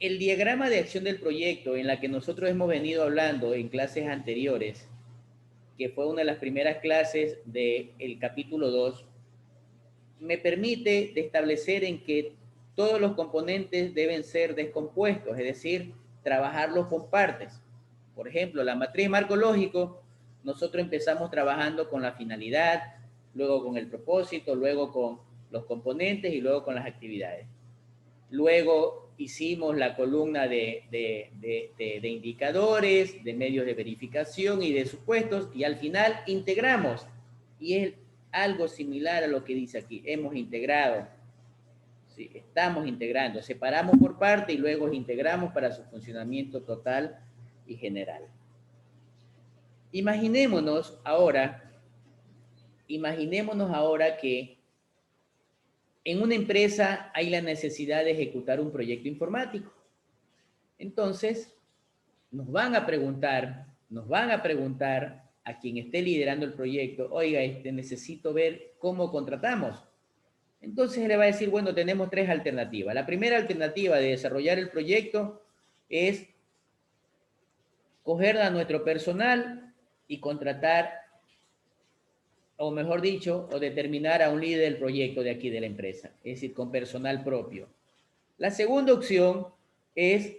El diagrama de acción del proyecto en la que nosotros hemos venido hablando en clases anteriores, que fue una de las primeras clases del capítulo 2, me permite establecer en que todos los componentes deben ser descompuestos, es decir, trabajarlos por partes. Por ejemplo, la matriz marco lógico, nosotros empezamos trabajando con la finalidad, luego con el propósito, luego con los componentes y luego con las actividades. Luego hicimos la columna de indicadores, de medios de verificación y de supuestos, y al final integramos. Y es algo similar a lo que dice aquí. Hemos integrado. Sí, estamos integrando. Separamos por parte y luego integramos para su funcionamiento total y general. Imaginémonos ahora que en una empresa hay la necesidad de ejecutar un proyecto informático. Entonces, nos van a preguntar a quien esté liderando el proyecto, oiga, necesito ver cómo contratamos. Entonces le va a decir, bueno, tenemos 3 alternativas. La primera alternativa de desarrollar el proyecto es coger a nuestro personal y contratar, o mejor dicho, o determinar a un líder del proyecto de aquí de la empresa, es decir, con personal propio. La segunda opción es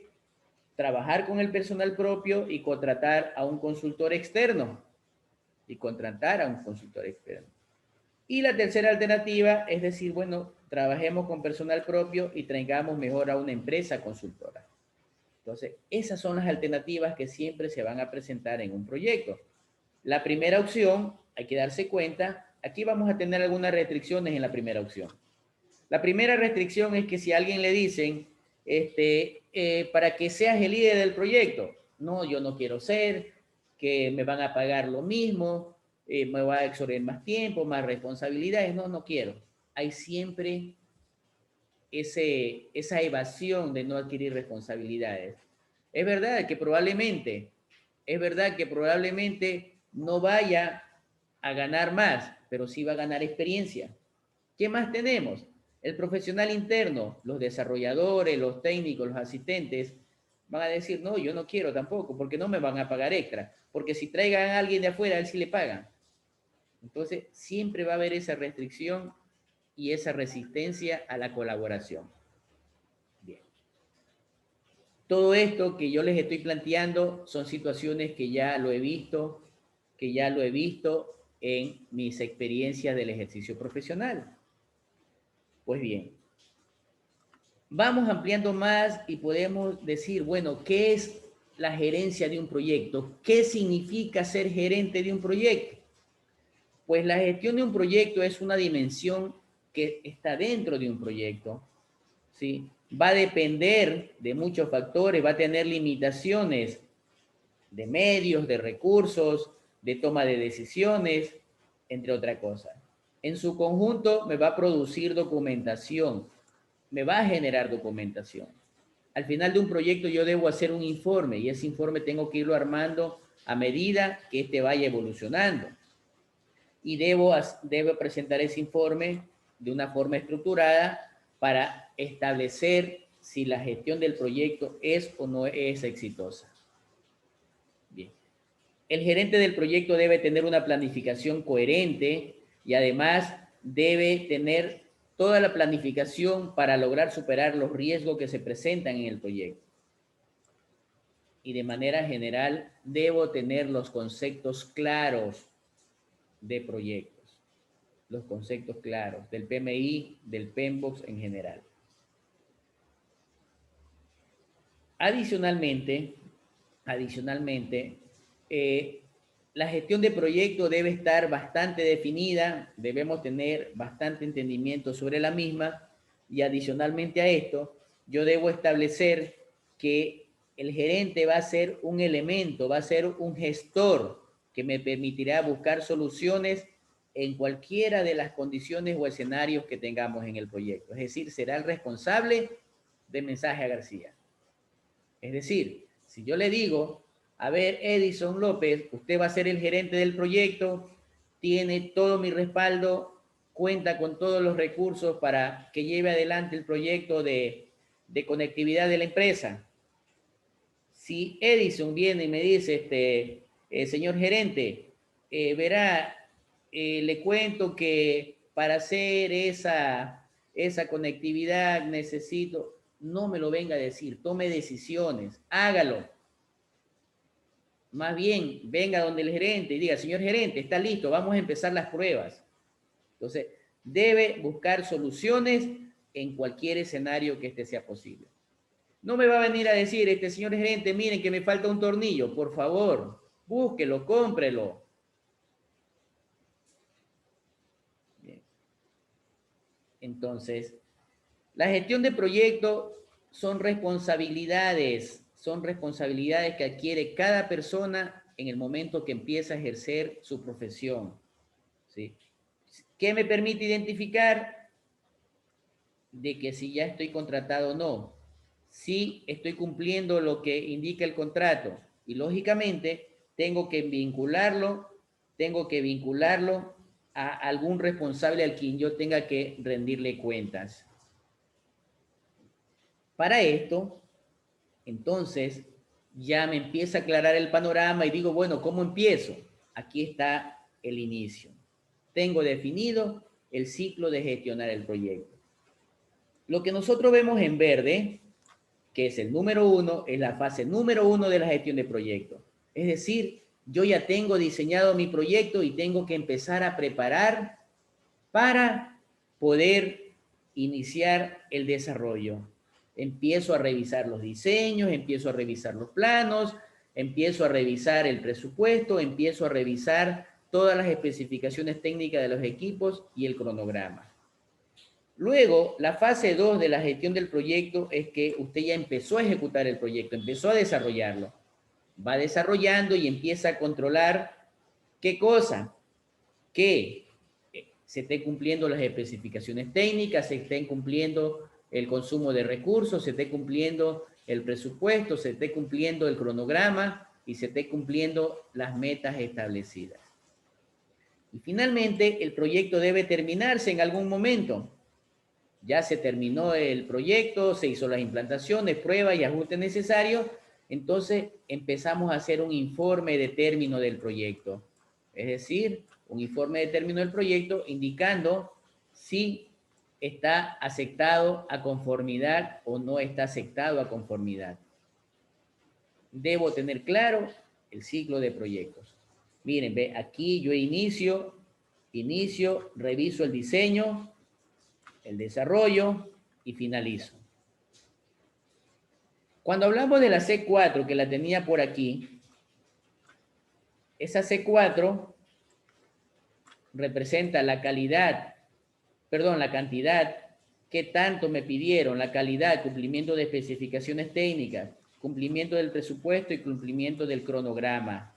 trabajar con el personal propio y contratar a un consultor externo. Y la tercera alternativa es decir, bueno, trabajemos con personal propio y traigamos mejor a una empresa consultora. Entonces, esas son las alternativas que siempre se van a presentar en un proyecto. La primera opción, hay que darse cuenta, aquí vamos a tener algunas restricciones en la primera opción. La primera restricción es que si a alguien le dicen, para que seas el líder del proyecto, no, yo no quiero ser, que me van a pagar lo mismo, me va a absorber más tiempo, más responsabilidades, no quiero. Hay siempre esa evasión de no adquirir responsabilidades. Es verdad que probablemente, no vaya a ganar más, pero sí va a ganar experiencia. ¿Qué más tenemos? El profesional interno, los desarrolladores, los técnicos, los asistentes, van a decir, no, yo no quiero tampoco, porque no me van a pagar extra, porque si traigan a alguien de afuera, a él sí le pagan. Entonces, siempre va a haber esa restricción y esa resistencia a la colaboración. Bien. Todo esto que yo les estoy planteando son situaciones que ya lo he visto, en mis experiencias del ejercicio profesional. Pues bien, vamos ampliando más y podemos decir, bueno, ¿qué es la gerencia de un proyecto? ¿Qué significa ser gerente de un proyecto? Pues la gestión de un proyecto es una dimensión que está dentro de un proyecto, ¿sí? Va a depender de muchos factores, va a tener limitaciones de medios, de recursos, de toma de decisiones, entre otras cosas. En su conjunto me va a producir documentación, me va a generar documentación. Al final de un proyecto yo debo hacer un informe y ese informe tengo que irlo armando a medida que este vaya evolucionando. Y debo presentar ese informe de una forma estructurada para establecer si la gestión del proyecto es o no es exitosa. Bien. El gerente del proyecto debe tener una planificación coherente y además debe tener toda la planificación para lograr superar los riesgos que se presentan en el proyecto. Y de manera general, debo tener los conceptos claros de proyectos, los conceptos claros del PMI, del PMBOK en general. Adicionalmente, la gestión de proyecto debe estar bastante definida, debemos tener bastante entendimiento sobre la misma y adicionalmente a esto, yo debo establecer que el gerente va a ser un elemento, va a ser un gestor que me permitirá buscar soluciones en cualquiera de las condiciones o escenarios que tengamos en el proyecto. Es decir, será el responsable de mensaje a García. Es decir, si yo le digo, a ver, Edison López, usted va a ser el gerente del proyecto, tiene todo mi respaldo, cuenta con todos los recursos para que lleve adelante el proyecto de conectividad de la empresa. Si Edison viene y me dice, señor gerente, verá, le cuento que para hacer esa conectividad necesito, no me lo venga a decir, tome decisiones, hágalo. Más bien, venga donde el gerente y diga, señor gerente, está listo, vamos a empezar las pruebas. Entonces, debe buscar soluciones en cualquier escenario que este sea posible. No me va a venir a decir, señor gerente, miren que me falta un tornillo, por favor, búsquelo, cómprelo. Bien. Entonces, la gestión de proyectos son responsabilidades que adquiere cada persona en el momento que empieza a ejercer su profesión, ¿sí? ¿Qué me permite identificar? De que si ya estoy contratado o no, si estoy cumpliendo lo que indica el contrato y lógicamente tengo que vincularlo a algún responsable al quien yo tenga que rendirle cuentas. Para esto, entonces, ya me empieza a aclarar el panorama y digo, bueno, ¿cómo empiezo? Aquí está el inicio. Tengo definido el ciclo de gestionar el proyecto. Lo que nosotros vemos en verde, que es el número 1, es la fase número 1 de la gestión de proyecto. Es decir, yo ya tengo diseñado mi proyecto y tengo que empezar a preparar para poder iniciar el desarrollo. Empiezo a revisar los diseños, empiezo a revisar los planos, empiezo a revisar el presupuesto, empiezo a revisar todas las especificaciones técnicas de los equipos y el cronograma. Luego, la fase 2 de la gestión del proyecto es que usted ya empezó a ejecutar el proyecto, empezó a desarrollarlo. Va desarrollando y empieza a controlar ¿qué cosa? Que se estén cumpliendo las especificaciones técnicas, se estén cumpliendo el consumo de recursos, se esté cumpliendo el presupuesto, se esté cumpliendo el cronograma y se esté cumpliendo las metas establecidas. Y finalmente, el proyecto debe terminarse en algún momento. Ya se terminó el proyecto, se hizo las implantaciones, pruebas y ajustes necesarios, entonces empezamos a hacer un informe de término del proyecto. Es decir, un informe de término del proyecto indicando si está aceptado a conformidad o no está aceptado a conformidad. Debo tener claro el ciclo de proyectos. Miren, ve, aquí yo inicio, reviso el diseño, el desarrollo y finalizo. Cuando hablamos de la C4, que la tenía por aquí, esa C4 representa la calidad, perdón, la cantidad, qué tanto me pidieron, la calidad, cumplimiento de especificaciones técnicas, cumplimiento del presupuesto y cumplimiento del cronograma.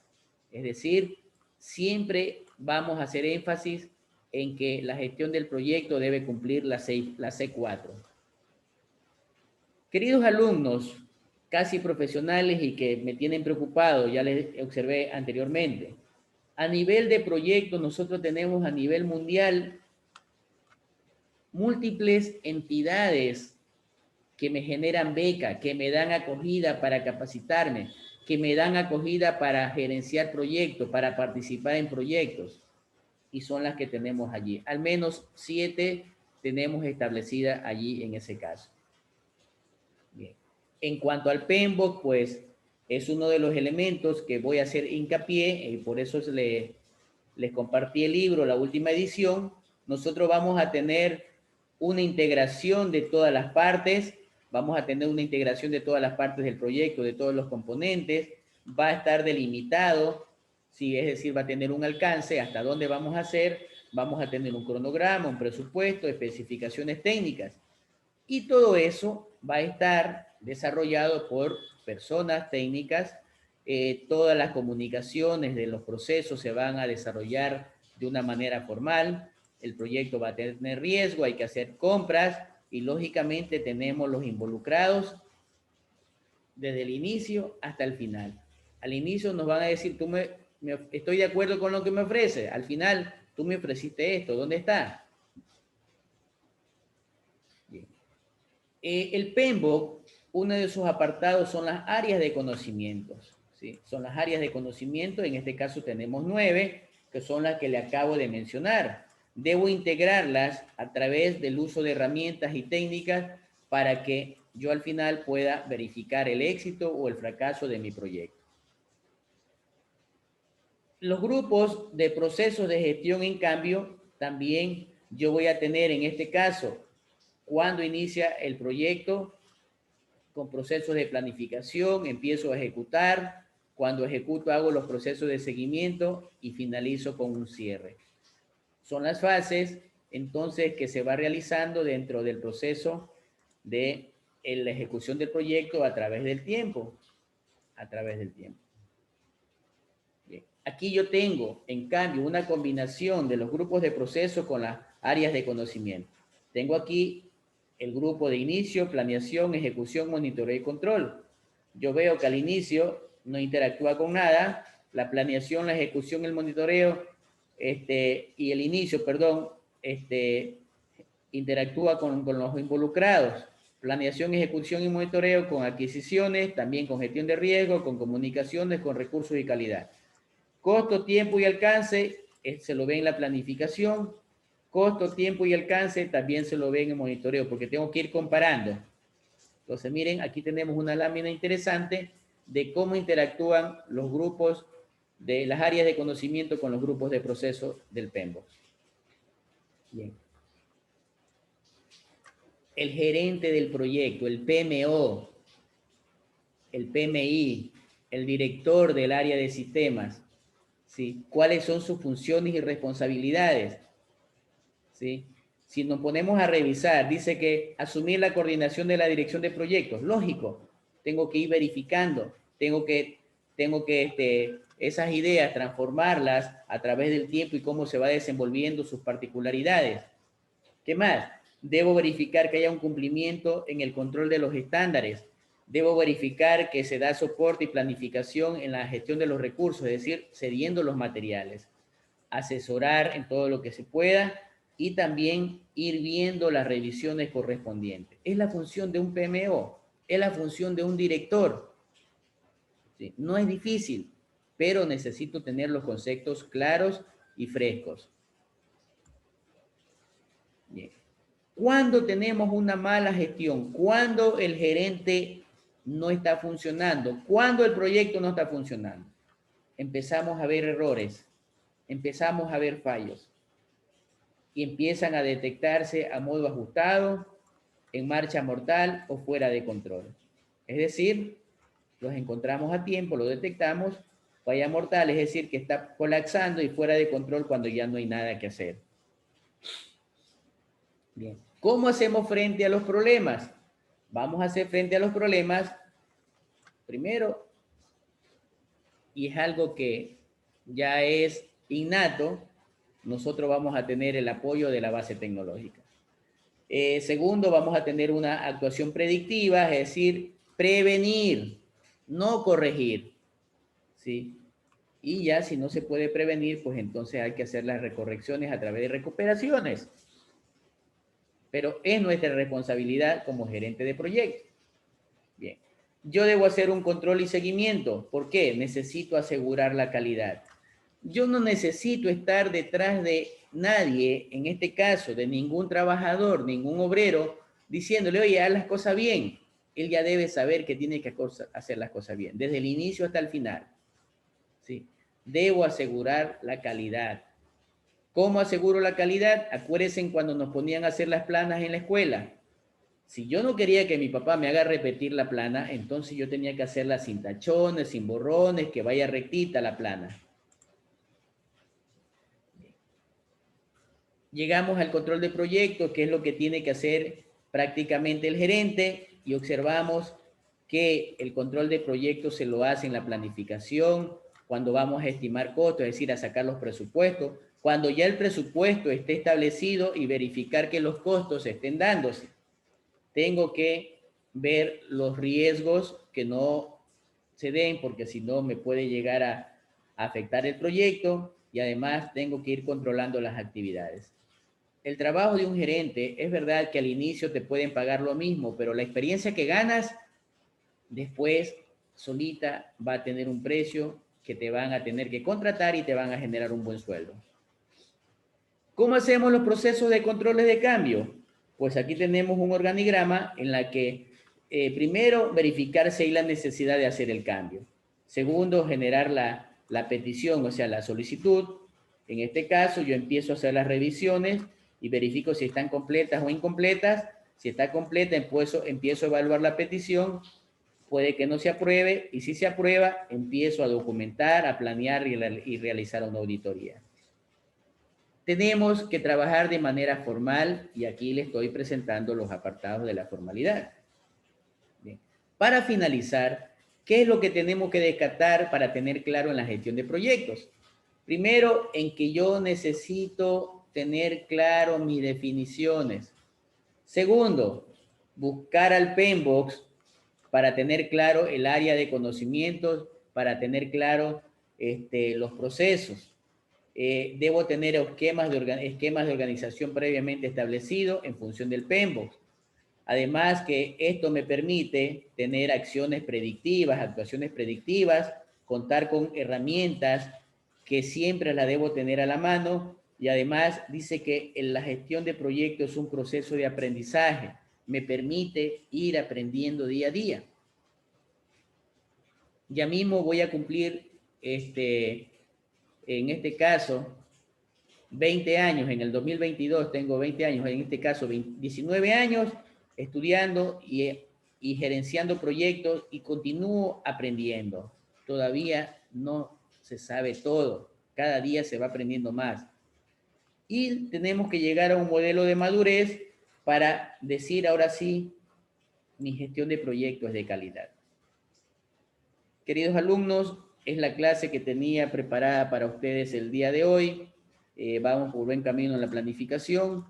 Es decir, siempre vamos a hacer énfasis en que la gestión del proyecto debe cumplir la C4. Queridos alumnos, casi profesionales y que me tienen preocupado, ya les observé anteriormente, a nivel de proyectos nosotros tenemos a nivel mundial múltiples entidades que me generan beca, que me dan acogida para capacitarme, que me dan acogida para gerenciar proyectos, para participar en proyectos. Y son las que tenemos allí. Al menos 7 tenemos establecidas allí en ese caso. Bien. En cuanto al PMBOK, pues es uno de los elementos que voy a hacer hincapié, y por eso les compartí el libro, la última edición. Nosotros vamos a tener una integración de todas las partes, vamos a tener una integración de todas las partes del proyecto, de todos los componentes, va a estar delimitado, sí, es decir, va a tener un alcance, hasta dónde vamos a hacer, vamos a tener un cronograma, un presupuesto, especificaciones técnicas, y todo eso va a estar desarrollado por personas técnicas, todas las comunicaciones de los procesos se van a desarrollar de una manera formal, el proyecto va a tener riesgo, hay que hacer compras y lógicamente tenemos los involucrados desde el inicio hasta el final. Al inicio nos van a decir, estoy de acuerdo con lo que me ofreces, al final tú me ofreciste esto, ¿dónde está? Bien. El PMBOK, uno de sus apartados son las áreas de conocimientos, ¿sí? Son las áreas de conocimiento, en este caso tenemos 9, que son las que le acabo de mencionar. Debo integrarlas a través del uso de herramientas y técnicas para que yo al final pueda verificar el éxito o el fracaso de mi proyecto. Los grupos de procesos de gestión, en cambio, también yo voy a tener en este caso, cuando inicia el proyecto, con procesos de planificación, empiezo a ejecutar, cuando ejecuto hago los procesos de seguimiento y finalizo con un cierre. Son las fases, entonces, que se va realizando dentro del proceso de la ejecución del proyecto a través del tiempo. Bien. Aquí yo tengo, en cambio, una combinación de los grupos de proceso con las áreas de conocimiento. Tengo aquí el grupo de inicio, planeación, ejecución, monitoreo y control. Yo veo que al inicio no interactúa con nada, la planeación, la ejecución, el monitoreo, y el inicio, perdón, interactúa con los involucrados. Planeación, ejecución y monitoreo con adquisiciones, también con gestión de riesgo, con comunicaciones, con recursos y calidad. Costo, tiempo y alcance, se lo ve en la planificación. Costo, tiempo y alcance también se lo ve en el monitoreo, porque tengo que ir comparando. Entonces, miren, aquí tenemos una lámina interesante de cómo interactúan los grupos de las áreas de conocimiento con los grupos de proceso del PMBOK. Bien. El gerente del proyecto, el PMO, el PMI, el director del área de sistemas, ¿sí? ¿Cuáles son sus funciones y responsabilidades? ¿Sí? Si nos ponemos a revisar, dice que asumir la coordinación de la dirección de proyectos, lógico, tengo que ir verificando, tengo que esas ideas transformarlas a través del tiempo y cómo se va desenvolviendo sus particularidades. ¿Qué más? Debo verificar que haya un cumplimiento en el control de los estándares. Debo verificar que se da soporte y planificación en la gestión de los recursos, es decir, cediendo los materiales. Asesorar en todo lo que se pueda y también ir viendo las revisiones correspondientes. Es la función de un PMO, es la función de un director. ¿Sí? No es difícil, pero necesito tener los conceptos claros y frescos. Bien. ¿Cuándo tenemos una mala gestión? ¿Cuándo el gerente no está funcionando? ¿Cuándo el proyecto no está funcionando? Empezamos a ver errores, empezamos a ver fallos y empiezan a detectarse a modo ajustado, en marcha mortal o fuera de control. Es decir, los encontramos a tiempo, los detectamos, falla mortal, es decir, que está colapsando y fuera de control cuando ya no hay nada que hacer. Bien. ¿Cómo hacemos frente a los problemas? Vamos a hacer frente a los problemas primero, y es algo que ya es innato, nosotros vamos a tener el apoyo de la base tecnológica. Segundo, vamos a tener una actuación predictiva, es decir, prevenir, no corregir, ¿sí? Y ya si no se puede prevenir, pues entonces hay que hacer las recorrecciones a través de recuperaciones. Pero es nuestra responsabilidad como gerente de proyecto. Bien. Yo debo hacer un control y seguimiento. ¿Por qué? Necesito asegurar la calidad. Yo no necesito estar detrás de nadie, en este caso, de ningún trabajador, ningún obrero, diciéndole, oye, haz las cosas bien. Él ya debe saber que tiene que hacer las cosas bien, desde el inicio hasta el final. ¿Sí? Debo asegurar la calidad. ¿Cómo aseguro la calidad? Acuérdense cuando nos ponían a hacer las planas en la escuela. Si yo no quería que mi papá me haga repetir la plana, entonces yo tenía que hacerla sin tachones, sin borrones, que vaya rectita la plana. Llegamos al control de proyectos, que es lo que tiene que hacer prácticamente el gerente, y observamos que el control de proyectos se lo hace en la planificación, cuando vamos a estimar costos, es decir, a sacar los presupuestos, cuando ya el presupuesto esté establecido y verificar que los costos estén dándose. Tengo que ver los riesgos que no se den, porque si no me puede llegar a afectar el proyecto, y además tengo que ir controlando las actividades. El trabajo de un gerente, es verdad que al inicio te pueden pagar lo mismo, pero la experiencia que ganas después solita va a tener un precio que te van a tener que contratar y te van a generar un buen sueldo. ¿Cómo hacemos los procesos de controles de cambio? Pues aquí tenemos un organigrama en la que primero verificar si hay la necesidad de hacer el cambio. Segundo, generar la petición, o sea, la solicitud. En este caso, yo empiezo a hacer las revisiones y verifico si están completas o incompletas. Si está completa, empiezo a evaluar la petición. Puede que no se apruebe, y si se aprueba, empiezo a documentar, a planear y realizar una auditoría. Tenemos que trabajar de manera formal, y aquí les estoy presentando los apartados de la formalidad. Bien. Para finalizar, ¿qué es lo que tenemos que descartar para tener claro en la gestión de proyectos? Primero, en que yo necesito tener claro mis definiciones. Segundo, buscar al PMBOK para tener claro el área de conocimientos, para tener claro los procesos. Debo tener esquemas de organización previamente establecidos en función del PMBOK. Además que esto me permite tener acciones predictivas, actuaciones predictivas, contar con herramientas que siempre las debo tener a la mano, y además dice que en la gestión de proyectos es un proceso de aprendizaje, me permite ir aprendiendo día a día. Ya mismo voy a cumplir, en este caso, 20 años, en el 2022 tengo 20 años, en este caso 19 años, estudiando y gerenciando proyectos, y continúo aprendiendo. Todavía no se sabe todo, cada día se va aprendiendo más. Y tenemos que llegar a un modelo de madurez para decir, ahora sí, mi gestión de proyectos es de calidad. Queridos alumnos, es la clase que tenía preparada para ustedes el día de hoy. Vamos por buen camino en la planificación.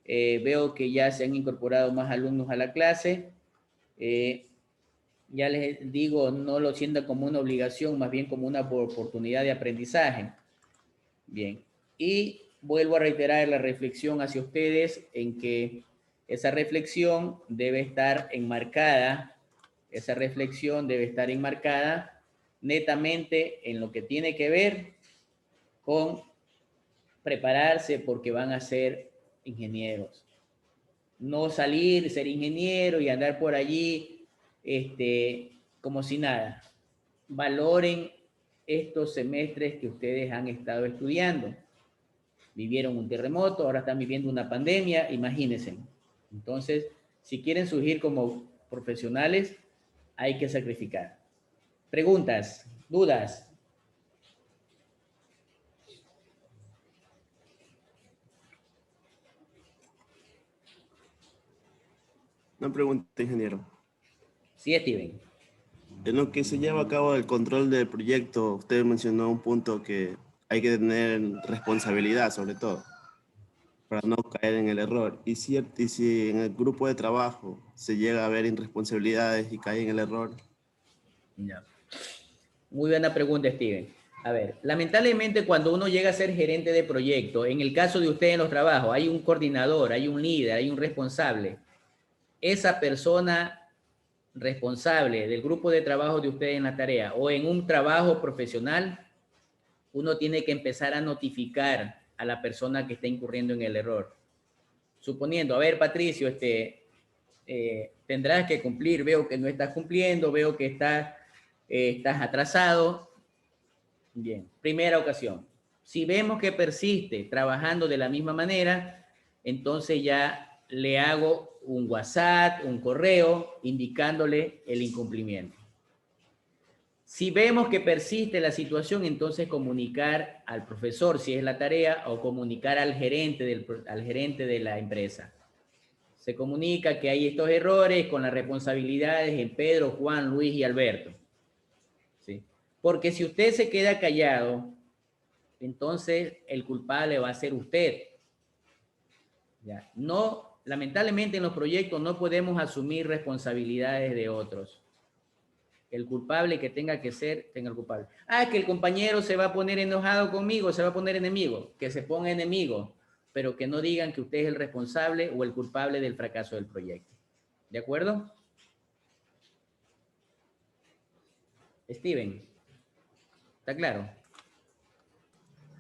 Veo que ya se han incorporado más alumnos a la clase. ya les digo, no lo sientan como una obligación, más bien como una oportunidad de aprendizaje. Bien, y vuelvo a reiterar la reflexión hacia ustedes en que esa reflexión debe estar enmarcada, netamente en lo que tiene que ver con prepararse porque van a ser ingenieros. No salir, ser ingeniero y andar por allí como si nada. Valoren estos semestres que ustedes han estado estudiando. Vivieron un terremoto, ahora están viviendo una pandemia, imagínense. Entonces, si quieren surgir como profesionales, hay que sacrificar. Preguntas, dudas. Una pregunta, ingeniero. Sí, Steven. En lo que se lleva a cabo el control del proyecto, usted mencionó un punto que hay que tener responsabilidad, sobre todo, para no caer en el error. Y si en el grupo de trabajo se llega a ver irresponsabilidades y cae en el error. Ya. Muy buena pregunta, Steven. A ver, lamentablemente cuando uno llega a ser gerente de proyecto, en el caso de usted en los trabajos, hay un coordinador, hay un líder, hay un responsable. Esa persona responsable del grupo de trabajo de usted en la tarea o en un trabajo profesional, uno tiene que empezar a notificar a la persona que está incurriendo en el error. Suponiendo, a ver, Patricio, tendrás que cumplir, veo que no estás cumpliendo, veo que estás atrasado. Bien, primera ocasión. Si vemos que persiste trabajando de la misma manera, entonces ya le hago un WhatsApp, un correo, indicándole el incumplimiento. Si vemos que persiste la situación, entonces comunicar al profesor, si es la tarea, o comunicar al gerente de la empresa. Se comunica que hay estos errores con las responsabilidades en Pedro, Juan, Luis y Alberto. ¿Sí? Porque si usted se queda callado, entonces el culpable va a ser usted. ¿Ya? No, lamentablemente en los proyectos no podemos asumir responsabilidades de otros. El culpable que tenga que ser, tenga el culpable. Ah, que el compañero se va a poner enojado conmigo, se va a poner enemigo. Que se ponga enemigo, pero que no digan que usted es el responsable o el culpable del fracaso del proyecto. ¿De acuerdo? Steven, ¿está claro?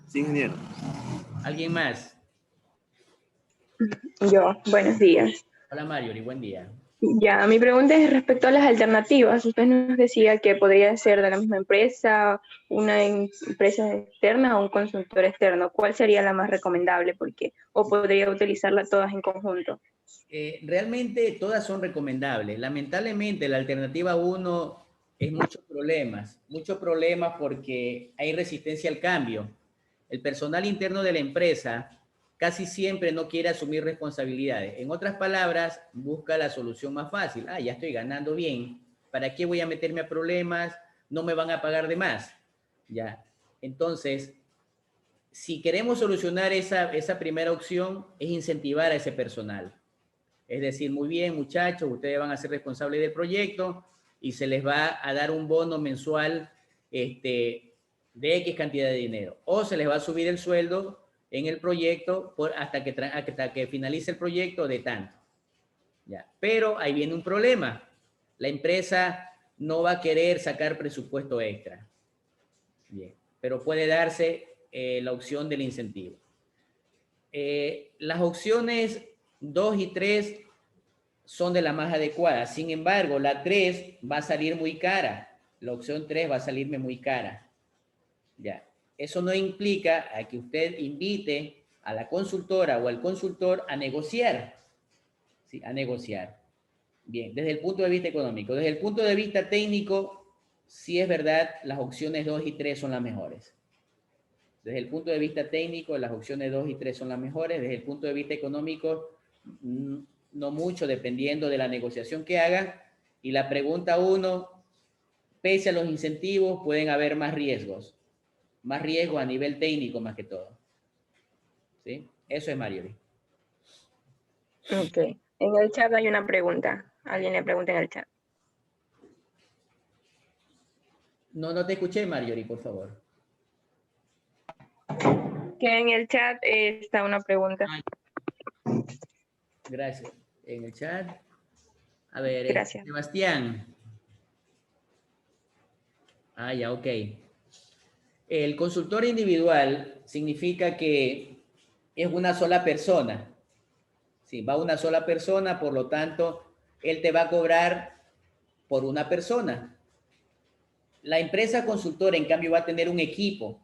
Sí, ingeniero. ¿Alguien más? Yo, buenos días. Hola Marjorie, buen día. Ya, mi pregunta es respecto a las alternativas. Usted nos decía que podría ser de la misma empresa, una empresa externa o un consultor externo. ¿Cuál sería la más recomendable? O podría utilizarlas todas en conjunto. Realmente todas son recomendables. Lamentablemente la alternativa 1 es muchos problemas porque hay resistencia al cambio. El personal interno de la empresa casi siempre no quiere asumir responsabilidades. En otras palabras, busca la solución más fácil. Ah, ya estoy ganando bien. ¿Para qué voy a meterme a problemas? No me van a pagar de más. Ya. Entonces, si queremos solucionar esa primera opción, es incentivar a ese personal. Es decir, muy bien, muchachos, ustedes van a ser responsables del proyecto y se les va a dar un bono mensual de X cantidad de dinero. O se les va a subir el sueldo en el proyecto hasta que finalice el proyecto de tanto. ¿Ya? Pero ahí viene un problema. La empresa no va a querer sacar presupuesto extra. Bien. Pero puede darse la opción del incentivo. Las opciones 2 y 3 son de las más adecuadas. Sin embargo, la 3 va a salir muy cara. La opción 3 va a salirme muy cara. Ya. Eso no implica a que usted invite a la consultora o al consultor a negociar. ¿Sí? A negociar. Bien, desde el punto de vista económico. Desde el punto de vista técnico, sí es verdad, las opciones 2 y 3 son las mejores. Desde el punto de vista técnico, las opciones 2 y 3 son las mejores. Desde el punto de vista económico, no mucho, dependiendo de la negociación que haga. Y la pregunta 1, pese a los incentivos, pueden haber más riesgos. Más riesgos a nivel técnico, más que todo. ¿Sí? Eso es Marjorie. Ok. En el chat hay una pregunta. Alguien le pregunta en el chat. No, no te escuché, Marjorie, por favor. Que en el chat está una pregunta. Gracias. En el chat. A ver, Gracias. Sebastián. Ah, ya, ok. El consultor individual significa que es una sola persona. Sí, va una sola persona, por lo tanto, él te va a cobrar por una persona. La empresa consultora, en cambio, va a tener un equipo.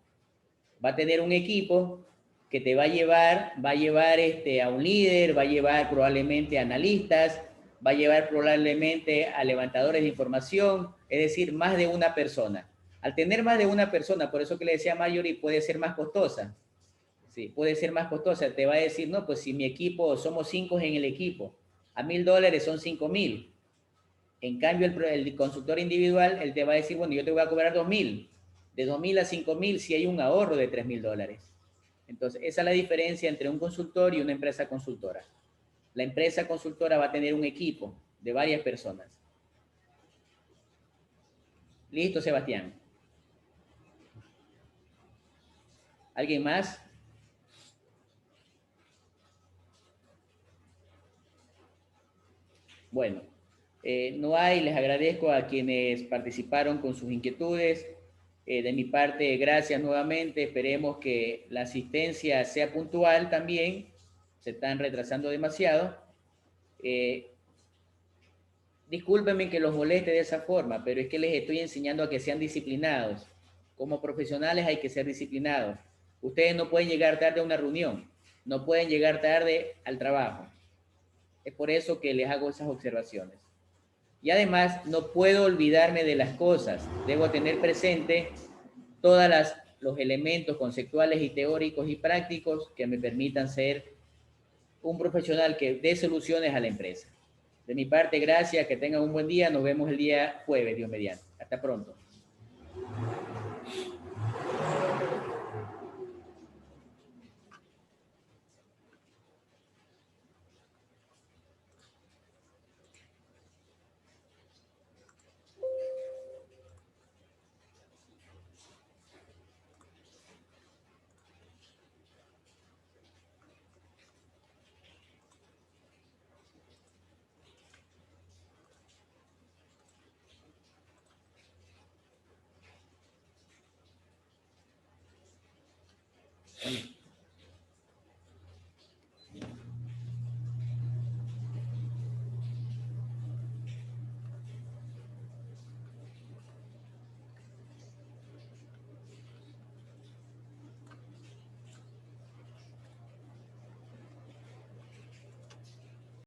Va a tener un equipo que te va a llevar a un líder, va a llevar probablemente a analistas, va a llevar probablemente a levantadores de información, es decir, más de una persona. Al tener más de una persona, por eso que le decía a Marjorie, puede ser más costosa. Sí, puede ser más costosa. Te va a decir, no, pues si mi equipo, somos 5 en el equipo, a $1,000 son 5,000. En cambio, el consultor individual, él te va a decir, bueno, yo te voy a cobrar 2,000. De 2,000 a 5,000 si hay un ahorro de $3,000. Entonces, esa es la diferencia entre un consultor y una empresa consultora. La empresa consultora va a tener un equipo de varias personas. ¿Listo, Sebastián? ¿Alguien más? Bueno, no hay, les agradezco a quienes participaron con sus inquietudes. De mi parte, gracias nuevamente. Esperemos que la asistencia sea puntual también. Se están retrasando demasiado. Discúlpenme que los moleste de esa forma, pero es que les estoy enseñando a que sean disciplinados. Como profesionales hay que ser disciplinados. Ustedes no pueden llegar tarde a una reunión, no pueden llegar tarde al trabajo. Es por eso que les hago esas observaciones. Y además no puedo olvidarme de las cosas. Debo tener presente todos los elementos conceptuales y teóricos y prácticos que me permitan ser un profesional que dé soluciones a la empresa. De mi parte, gracias, que tengan un buen día. Nos vemos el día jueves, Dios mediante. Hasta pronto.